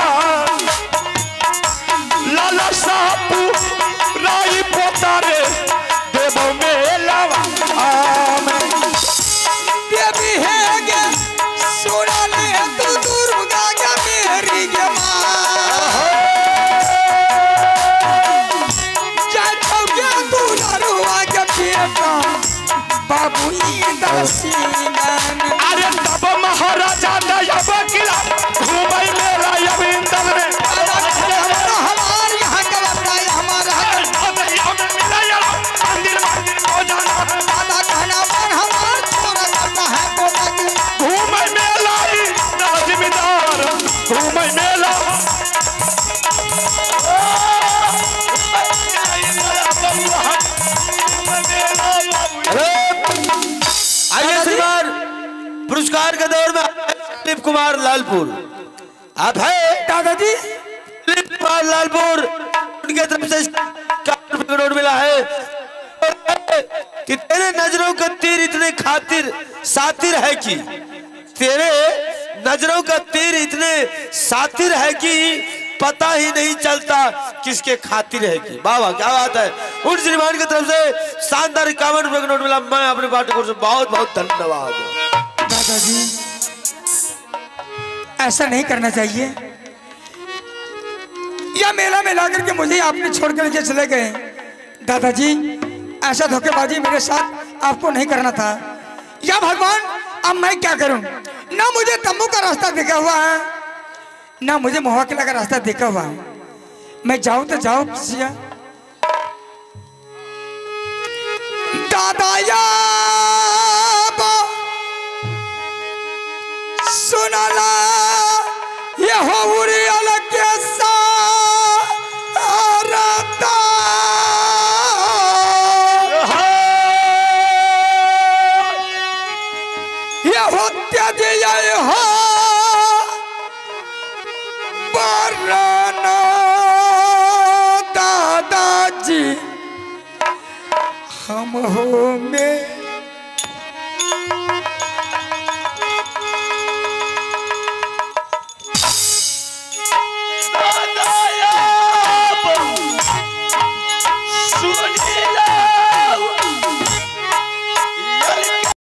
लाला सापू राई पोतारे देवो मेला आमें देवी है गे सोना ले तू दुर्गा गे मेरी गे मां जय छौके तू लरुआ गे बेटा बाबू इंदर सिंह। अरे तब महाराजा दया बकिला घूमई मेला अब इंदर रे हमारे यहाँ का बताया हमारा मंदिर मंदिर हो जाना दादा कहना पर हमार थोड़ा करता है बोला घूमई मेला ही जिम्मेदार घूमई मेला आइए श्रीमान, पुरस्कार के दौर में दिलीप कुमार लालपुर आप है। दादाजी दिलीप कुमार लालपुर उनके तरफ से रोड मिला है कि तेरे नजरों का तीर इतने खातिर सातिर है कि तेरे नजरों का तीर इतने सातिर है कि पता ही नहीं चलता किसके खातिर है कि। वाह क्या बात है। उन श्रीमान की तरफ से शानदार 51 रुपए का नोट मिला। मैं अपने पार्टी से बहुत बहुत धन्यवाद। दादाजी ऐसा नहीं करना चाहिए। या मेला में ला करके मुझे आपने छोड़ कर के चले गए। दादाजी ऐसा धोखेबाजी मेरे साथ आपको नहीं करना था। या भगवान अब मैं क्या करूं? ना मुझे तंबू का रास्ता दिखा हुआ है, ना मुझे मोहा किला का रास्ता दिखा हुआ है। मैं जाऊं तो जाऊं किसिया? दादाया सुनला ये हो बुरी अलग के सारता ये होते दिया हो बरना दादाजी हम हो में